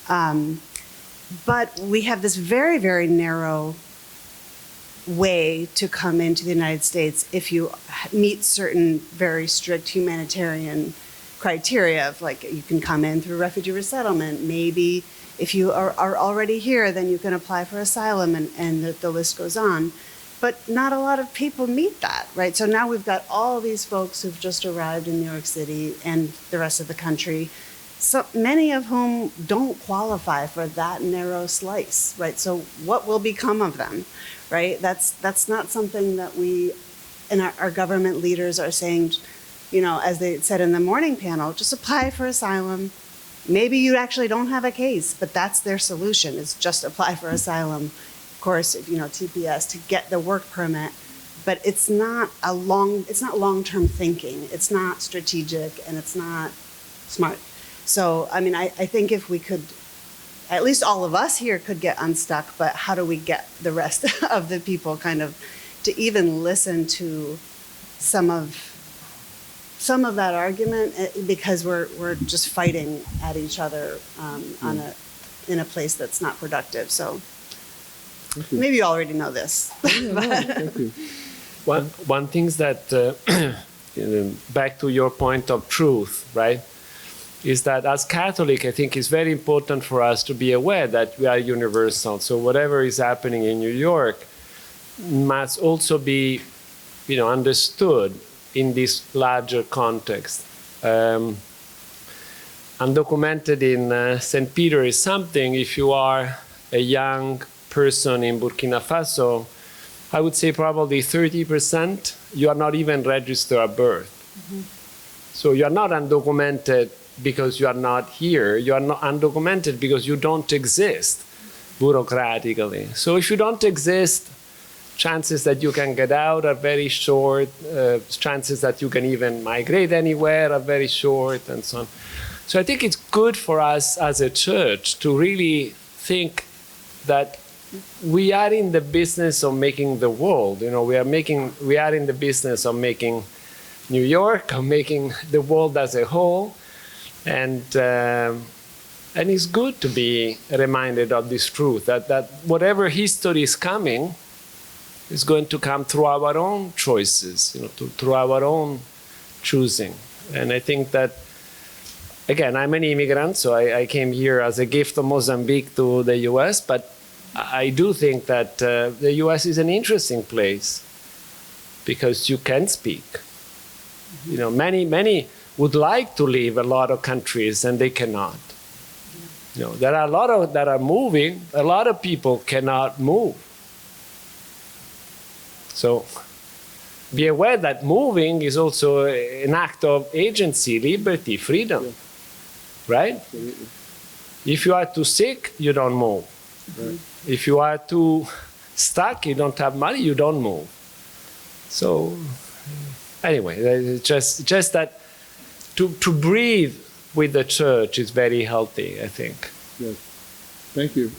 Speaker 6: But we have this very, very narrow way to come into the United States if you meet certain very strict humanitarian criteria of like you can come in through refugee resettlement. Maybe if you are already here, then you can apply for asylum, and the list goes on. But not a lot of people meet that, right? So now we've got all these folks who've just arrived in New York City and the rest of the country, so many of whom don't qualify for that narrow slice, right? So what will become of them, right? That's not something that we and our government leaders are saying, as they said in the morning panel, just apply for asylum. Maybe you actually don't have a case, but that's their solution, is just apply for asylum. Of course, TPS to get the work permit, but it's not long-term thinking. It's not strategic, and it's not smart. So, I think if we could, at least all of us here could get unstuck, but how do we get the rest of the people kind of to even listen to some of that argument, because we're just fighting at each other in a place that's not productive. So maybe you already know this.
Speaker 2: Thank you.
Speaker 3: One thing that, back to your point of truth, right, is that as Catholic, I think it's very important for us to be aware that we are universal. So whatever is happening in New York must also be, understood in this larger context. Undocumented in St. Peter is something. If you are a young person in Burkina Faso, I would say probably 30%, you are not even registered at birth. Mm-hmm. So you are not undocumented because you are not here. You are not undocumented because you don't exist bureaucratically. So if you don't exist, chances that you can get out are very short. Chances that you can even migrate anywhere are very short, and so on. So I think it's good for us as a church to really think that we are in the business of making the world. We are in the business of making New York, of making the world as a whole, and it's good to be reminded of this truth that whatever history is coming is going to come through our own choices, through our own choosing. And I think that, again, I'm an immigrant, so I came here as a gift of Mozambique to the US, but I do think that the US is an interesting place because you can speak. Many would like to leave a lot of countries and they cannot. There are a lot that are moving. A lot of people cannot move. So be aware that moving is also an act of agency, liberty, freedom, right?
Speaker 2: Absolutely.
Speaker 3: If you are too sick, you don't move.
Speaker 2: Right.
Speaker 3: If you are too stuck, you don't have money, you don't move. So anyway, just that to breathe with the church is very healthy, I think.
Speaker 2: Yes. Thank you.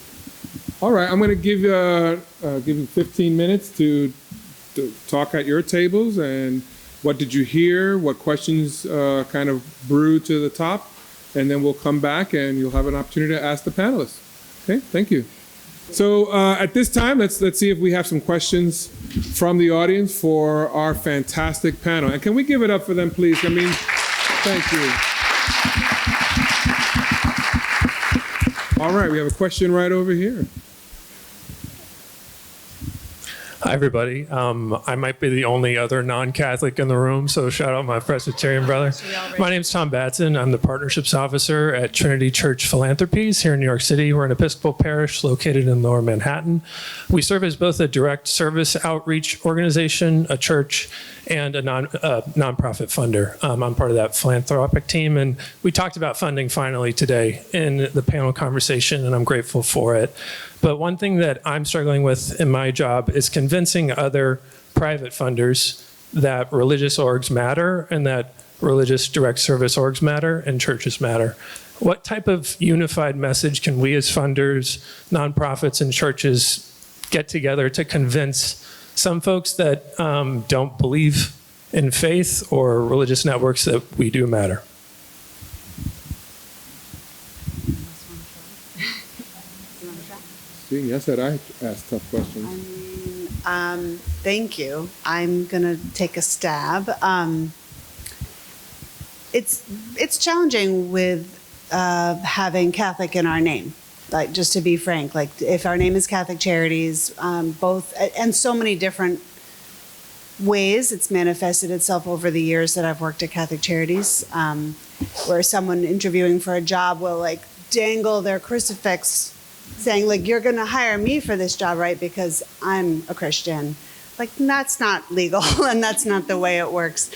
Speaker 2: All right, I'm going to give you 15 minutes to talk at your tables, and what did you hear? What questions kind of brew to the top? And then we'll come back and you'll have an opportunity to ask the panelists. Okay, thank you. So at this time, let's see if we have some questions from the audience for our fantastic panel. And can we give it up for them, please? I mean, thank you. All right, we have a question right over here.
Speaker 7: Hi, everybody. I might be the only other non-Catholic in the room, so shout out my Presbyterian brother. My name's Tom Batson. I'm the Partnerships Officer at Trinity Church Philanthropies here in New York City. We're an Episcopal parish located in Lower Manhattan. We serve as both a direct service outreach organization, a church, and a nonprofit funder. I'm part of that philanthropic team, and we talked about funding finally today in the panel conversation, and I'm grateful for it. But one thing that I'm struggling with in my job is convincing other private funders that religious orgs matter and that religious direct service orgs matter and churches matter. What type of unified message can we as funders, nonprofits, and churches get together to convince some folks that don't believe in faith or religious networks that we do matter?
Speaker 2: I said I asked tough questions.
Speaker 6: Thank you. I'm going to take a stab. It's challenging with having Catholic in our name. Like, just to be frank, like if our name is Catholic Charities, both, and so many different ways it's manifested itself over the years that I've worked at Catholic Charities, where someone interviewing for a job will like dangle their crucifix saying like, you're going to hire me for this job, right? Because I'm a Christian. Like, that's not legal and that's not the way it works.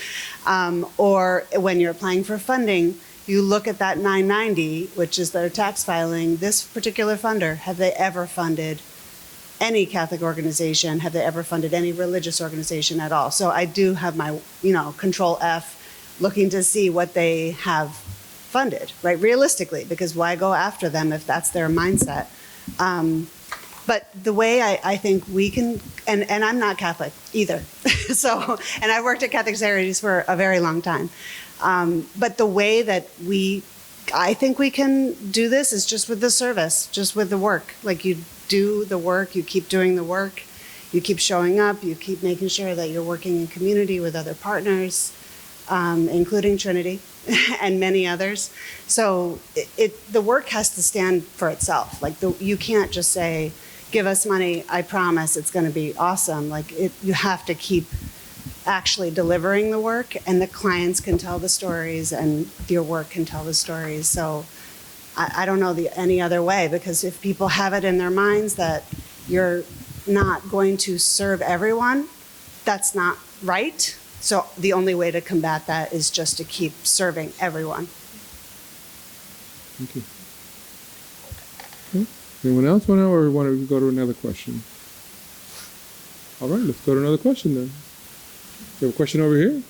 Speaker 6: Or when you're applying for funding, you look at that 990, which is their tax filing, this particular funder, have they ever funded any Catholic organization? Have they ever funded any religious organization at all? So I do have my, Control F, looking to see what they have funded, right? Realistically, because why go after them if that's their mindset? But the way I think we can, and I'm not Catholic either, so, and I worked at Catholic Charities for a very long time. But the way that I think we can do this is just with the service, just with the work. Like, you do the work, you keep doing the work, you keep showing up, you keep making sure that you're working in community with other partners, including Trinity and many others. So the work has to stand for itself. Like, you can't just say, give us money, I promise it's going to be awesome. Like, you have to keep actually delivering the work, and the clients can tell the stories and your work can tell the stories. So I don't know any other way, because if people have it in their minds that you're not going to serve everyone, that's not right. So the only way to combat that is just to keep serving everyone.
Speaker 2: Thank you. Anyone else want to, or want to go to another question? All right, let's go to another question then. You have a question over here?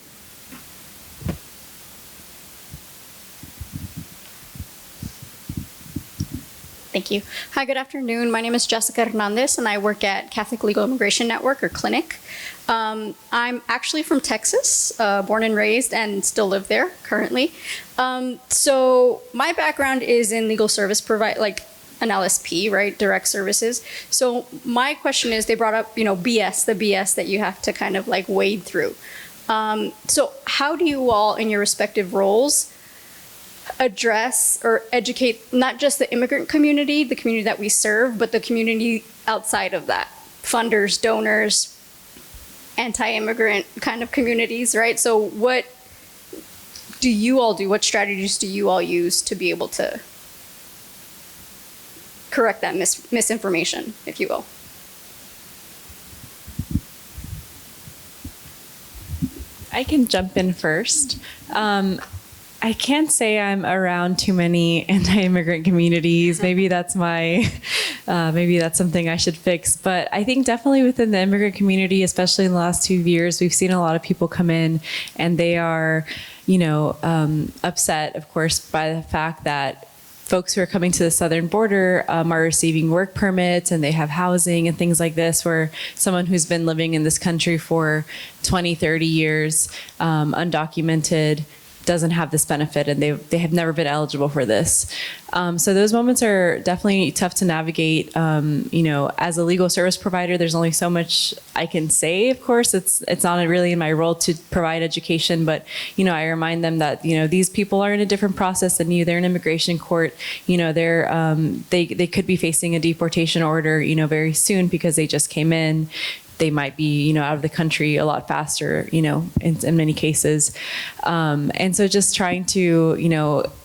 Speaker 8: Thank you. Hi, good afternoon. My name is Jessica Hernandez, and I work at Catholic Legal Immigration Network, or Clinic. I'm actually from Texas, born and raised, and still live there currently. So my background is in legal service like an LSP, right? Direct services. So my question is, they brought up, BS, the BS that you have to kind of like wade through. So how do you all, in your respective roles, address or educate not just the immigrant community, the community that we serve, but the community outside of that? Funders, donors, anti-immigrant kind of communities, right? So what do you all do? What strategies do you all use to be able to correct that misinformation, if you will?
Speaker 4: I can jump in first. I can't say I'm around too many anti-immigrant communities. Maybe that's maybe that's something I should fix. But I think definitely within the immigrant community, especially in the last 2 years, we've seen a lot of people come in and they are, upset, of course, by the fact that folks who are coming to the southern border are receiving work permits and they have housing and things like this, where someone who's been living in this country for 20, 30 years, undocumented, doesn't have this benefit and they have never been eligible for this. So those moments are definitely tough to navigate. As a legal service provider, there's only so much I can say. Of course, it's not really in my role to provide education, but I remind them that these people are in a different process than you. They're in immigration court. They could be facing a deportation order very soon because they just came in. They might be, out of the country a lot faster, in many cases. And so just trying to,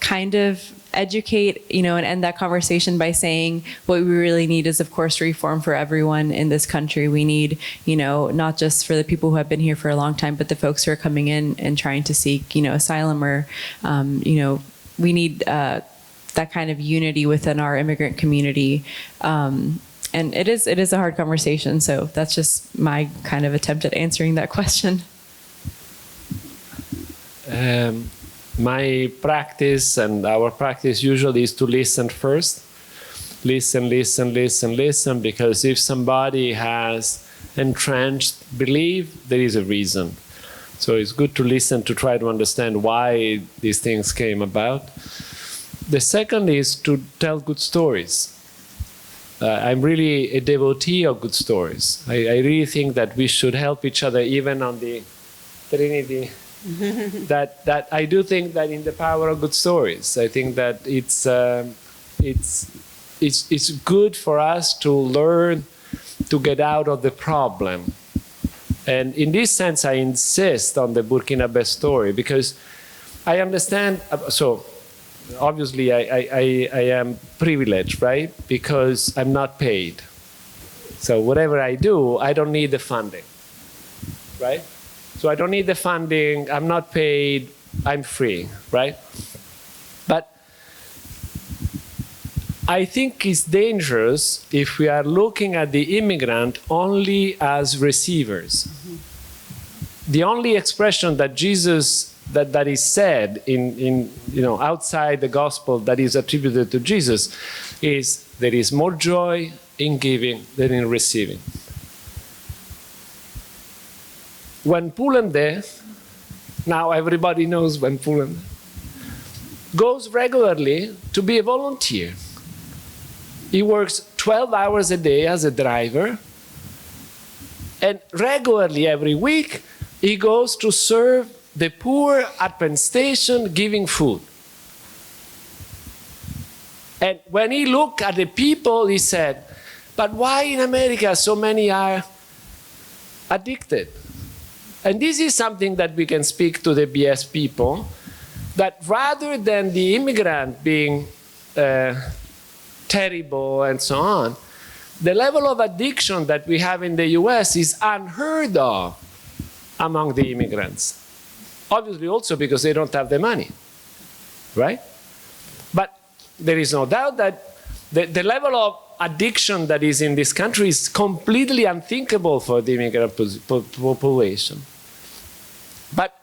Speaker 4: kind of educate, and end that conversation by saying what we really need is, of course, reform for everyone in this country. We need, not just for the people who have been here for a long time, but the folks who are coming in and trying to seek, asylum or, we need that kind of unity within our immigrant community. And it is a hard conversation, so that's just my kind of attempt at answering that question.
Speaker 3: My practice and our practice usually is to listen first. Listen, because if somebody has entrenched belief, there is a reason. So it's good to listen to try to understand why these things came about. The second is to tell good stories. I'm really a devotee of good stories. I really think that we should help each other, even on the Trinity. that I do think that in the power of good stories, I think that it's good for us to learn to get out of the problem. And in this sense, I insist on the Burkinabe story because I understand. So obviously, I am privileged, right? Because I'm not paid. So whatever I do, I don't need the funding, right? So I don't need the funding. I'm not paid. I'm free, right? But I think it's dangerous if we are looking at the immigrant only as receivers. Mm-hmm. The only expression that Jesus that is said in outside the gospel that is attributed to Jesus is there is more joy in giving than in receiving. When Pulende, now everybody knows when Pulende, goes regularly to be a volunteer. He works 12 hours a day as a driver, and regularly every week he goes to serve the poor at Penn Station giving food. And when he looked at the people, he said, but why in America so many are addicted? And this is something that we can speak to the BS people, that rather than the immigrant being terrible and so on, the level of addiction that we have in the US is unheard of among the immigrants. Obviously also because they don't have the money, right? But there is no doubt that the level of addiction that is in this country is completely unthinkable for the immigrant population. But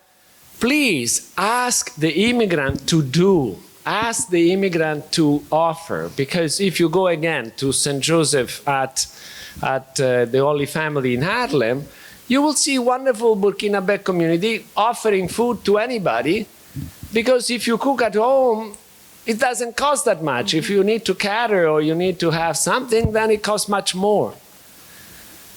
Speaker 3: please ask the immigrant to do, ask the immigrant to offer, because if you go again to St. Joseph at the Holy Family in Harlem, you will see wonderful Burkinabe community offering food to anybody, because if you cook at home, it doesn't cost that much. If you need to cater or you need to have something, then it costs much more.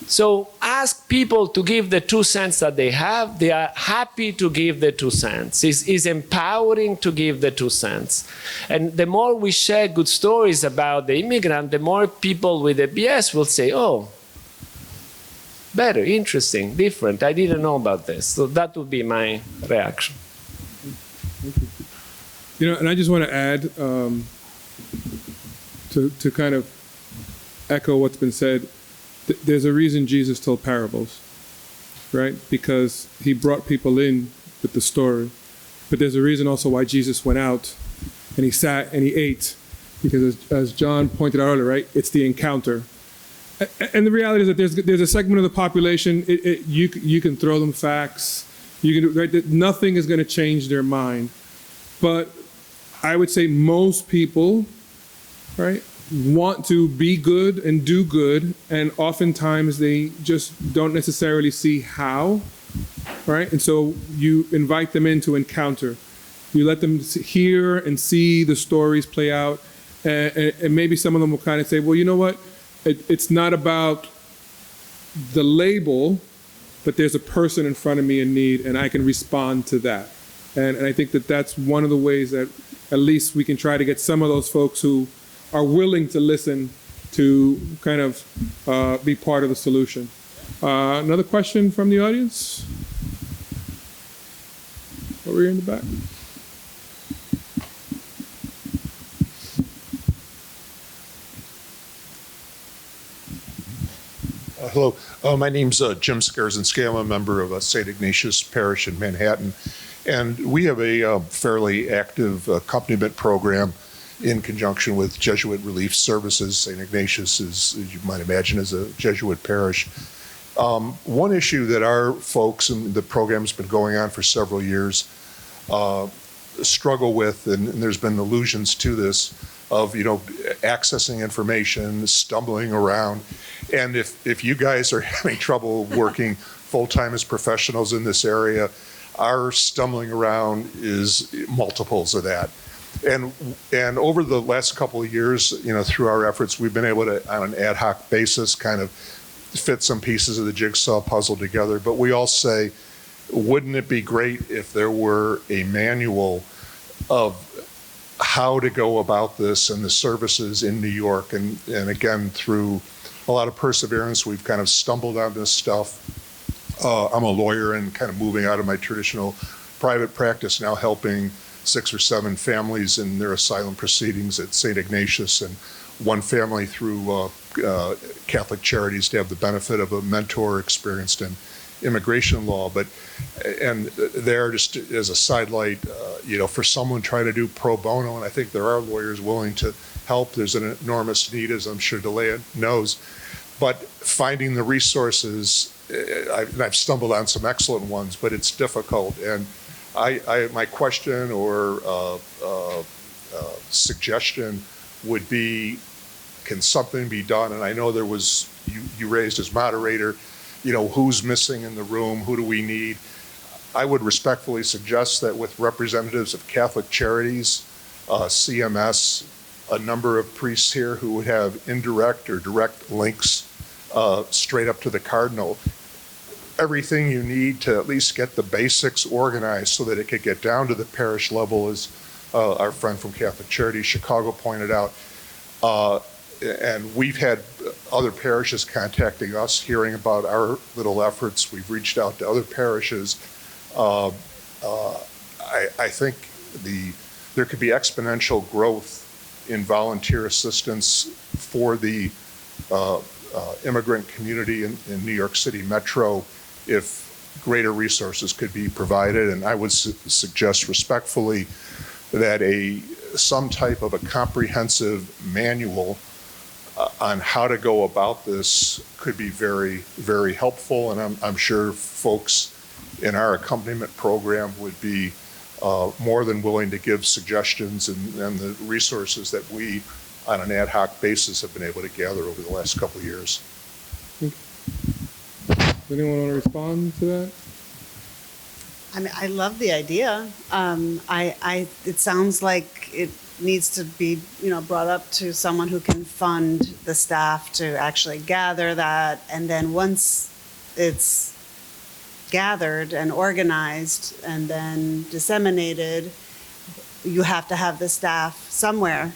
Speaker 3: So ask people to give the 2 cents that they have. They are happy to give the 2 cents. It's empowering to give the 2 cents. And the more we share good stories about the immigrant, the more people with the BS will say, oh, better, interesting, different. I didn't know about this. So that would be my reaction.
Speaker 2: And I just want to add to kind of echo what's been said. There's a reason Jesus told parables, right? Because he brought people in with the story. But there's a reason also why Jesus went out and he sat and he ate. Because as John pointed out earlier, right? It's the encounter. And the reality is that there's a segment of the population, you can throw them facts, right? Nothing is going to change their mind. But I would say most people, right, want to be good and do good, and oftentimes they just don't necessarily see how, right? And so you invite them in to encounter. You let them hear and see the stories play out, and maybe some of them will kind of say, well, you know what? It's not about the label, but there's a person in front of me in need, and I can respond to that. And I think that that's one of the ways that at least we can try to get some of those folks who are willing to listen to kind of be part of the solution. Another question from the audience? Over here in the back.
Speaker 9: Hello, my name's Jim Skarzinski. I'm a member of St. Ignatius Parish in Manhattan, and we have a fairly active accompaniment program in conjunction with Jesuit Relief Services. St. Ignatius is, as you might imagine, is a Jesuit parish. One issue that our folks, and the program's been going on for several years, struggle with, and there's been allusions to this, of accessing information, stumbling around. And if you guys are having trouble working full-time as professionals in this area, our stumbling around is multiples of that. And over the last couple of years, through our efforts, we've been able to, on an ad hoc basis, kind of fit some pieces of the jigsaw puzzle together. But we all say, wouldn't it be great if there were a manual of how to go about this and the services in New York? And again, through a lot of perseverance, we've kind of stumbled on this stuff. I'm a lawyer and kind of moving out of my traditional private practice, now helping 6 or 7 families in their asylum proceedings at St. Ignatius, and one family through Catholic Charities to have the benefit of a mentor experienced in immigration law. And there, just as a sidelight, for someone trying to do pro bono, and I think there are lawyers willing to help, there's an enormous need, as I'm sure Delea knows, but finding the resources, I've stumbled on some excellent ones, but it's difficult. And my question or suggestion would be, can something be done? And I know there was, you raised as moderator, who's missing in the room, who do we need? I would respectfully suggest that with representatives of Catholic Charities, CMS, a number of priests here who would have indirect or direct links straight up to the Cardinal, everything you need to at least get the basics organized so that it could get down to the parish level, as our friend from Catholic Charities Chicago pointed out. And we've had other parishes contacting us, hearing about our little efforts. We've reached out to other parishes. I think there could be exponential growth in volunteer assistance for the immigrant community in New York City Metro if greater resources could be provided. And I would suggest respectfully that some type of a comprehensive manual on how to go about this could be very, very helpful. And I'm sure folks in our accompaniment program would be more than willing to give suggestions and the resources that we, on an ad hoc basis, have been able to gather over the last couple of years.
Speaker 2: Does anyone want to respond to that?
Speaker 6: I mean, I love the idea. It sounds like it needs to be, brought up to someone who can fund the staff to actually gather that. And then once it's gathered and organized and then disseminated, you have to have the staff somewhere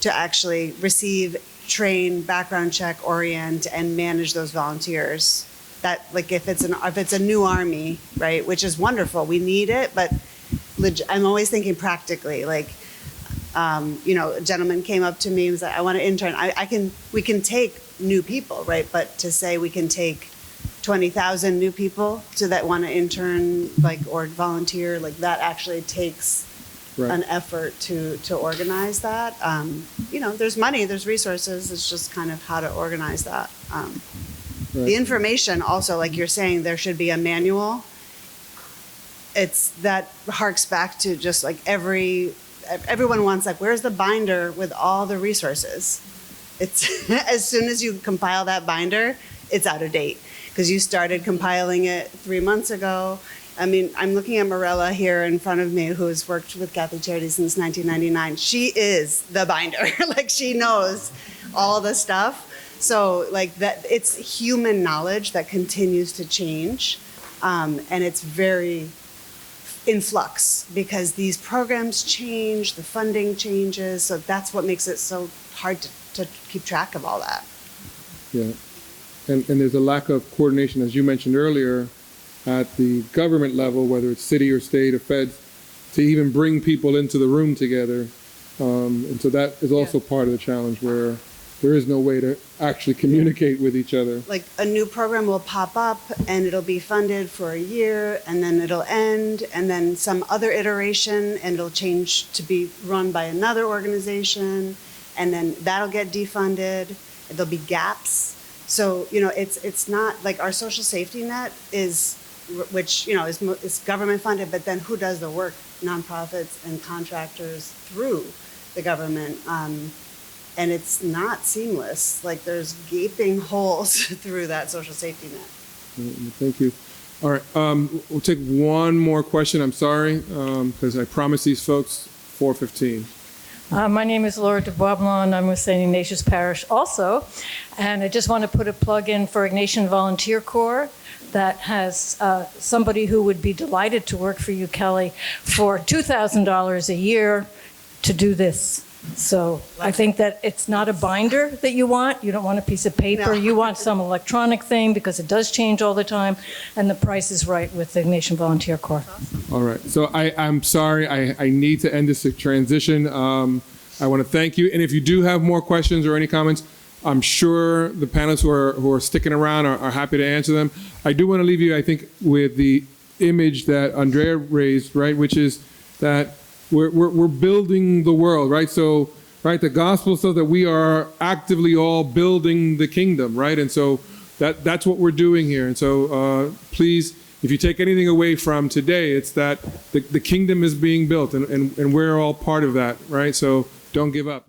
Speaker 6: to actually receive, train, background check, orient, and manage those volunteers. That, like, if it's a new army, right, which is wonderful, we need it, but I'm always thinking practically, like, a gentleman came up to me and was like, I want to intern. We can take new people, right? But to say we can take 20,000 new people that want to intern, or volunteer, that actually takes an effort to organize that. There's money, there's resources. It's just kind of how to organize that. The information also, like you're saying, there should be a manual. That harks back to just everyone wants, where's the binder with all the resources? It's as soon as you compile that binder, it's out of date because you started compiling it 3 months ago I mean, I'm looking at Morella here in front of me, who has worked with Catholic Charities since 1999. She is the binder. Like, she knows all the stuff. So, like, that, it's human knowledge that continues to change. And it's very in flux because these programs change, the funding changes. So that's what makes it so hard to keep track of all that.
Speaker 2: Yeah. And there's a lack of coordination, as you mentioned earlier, at the government level, whether it's city or state or feds, to even bring people into the room together. And so that is also part of the challenge, where there is no way to actually communicate with each other.
Speaker 6: Like, a new program will pop up and it'll be funded for a year, and then it'll end, and then some other iteration, and it'll change to be run by another organization, and then that'll get defunded. There'll be gaps. So, you know, it's not like our social safety net is, which, you know, is government funded, but then who does the work? Nonprofits and contractors through the government. And it's not seamless. Like, there's gaping holes through that social safety net.
Speaker 2: Thank you. All right, we'll take one more question. I'm sorry, because I promised these folks 4:15.
Speaker 10: My name is Laura DeBoiblon. I'm with St. Ignatius Parish also. And I just want to put a plug in for Ignatian Volunteer Corps that has somebody who would be delighted to work for you, Kelly, for $2,000 a year to do this. So I think that it's not a binder that you want. You don't want a piece of paper.
Speaker 6: No.
Speaker 10: You want some electronic thing because it does change all the time. And the price is right with the Ignatian Volunteer Corps.
Speaker 2: All right, so I'm sorry, I need to end this transition. I want to thank you, and if you do have more questions or any comments, I'm sure the panelists who are sticking around are happy to answer them. I do want to leave you, I think, with the image that Andrea raised, right, which is that we're building the world, right? So, right, the gospel says that we are actively all building the kingdom, right? And so that's what we're doing here. And so please, if you take anything away from today, it's that the kingdom is being built, and we're all part of that, right? So don't give up.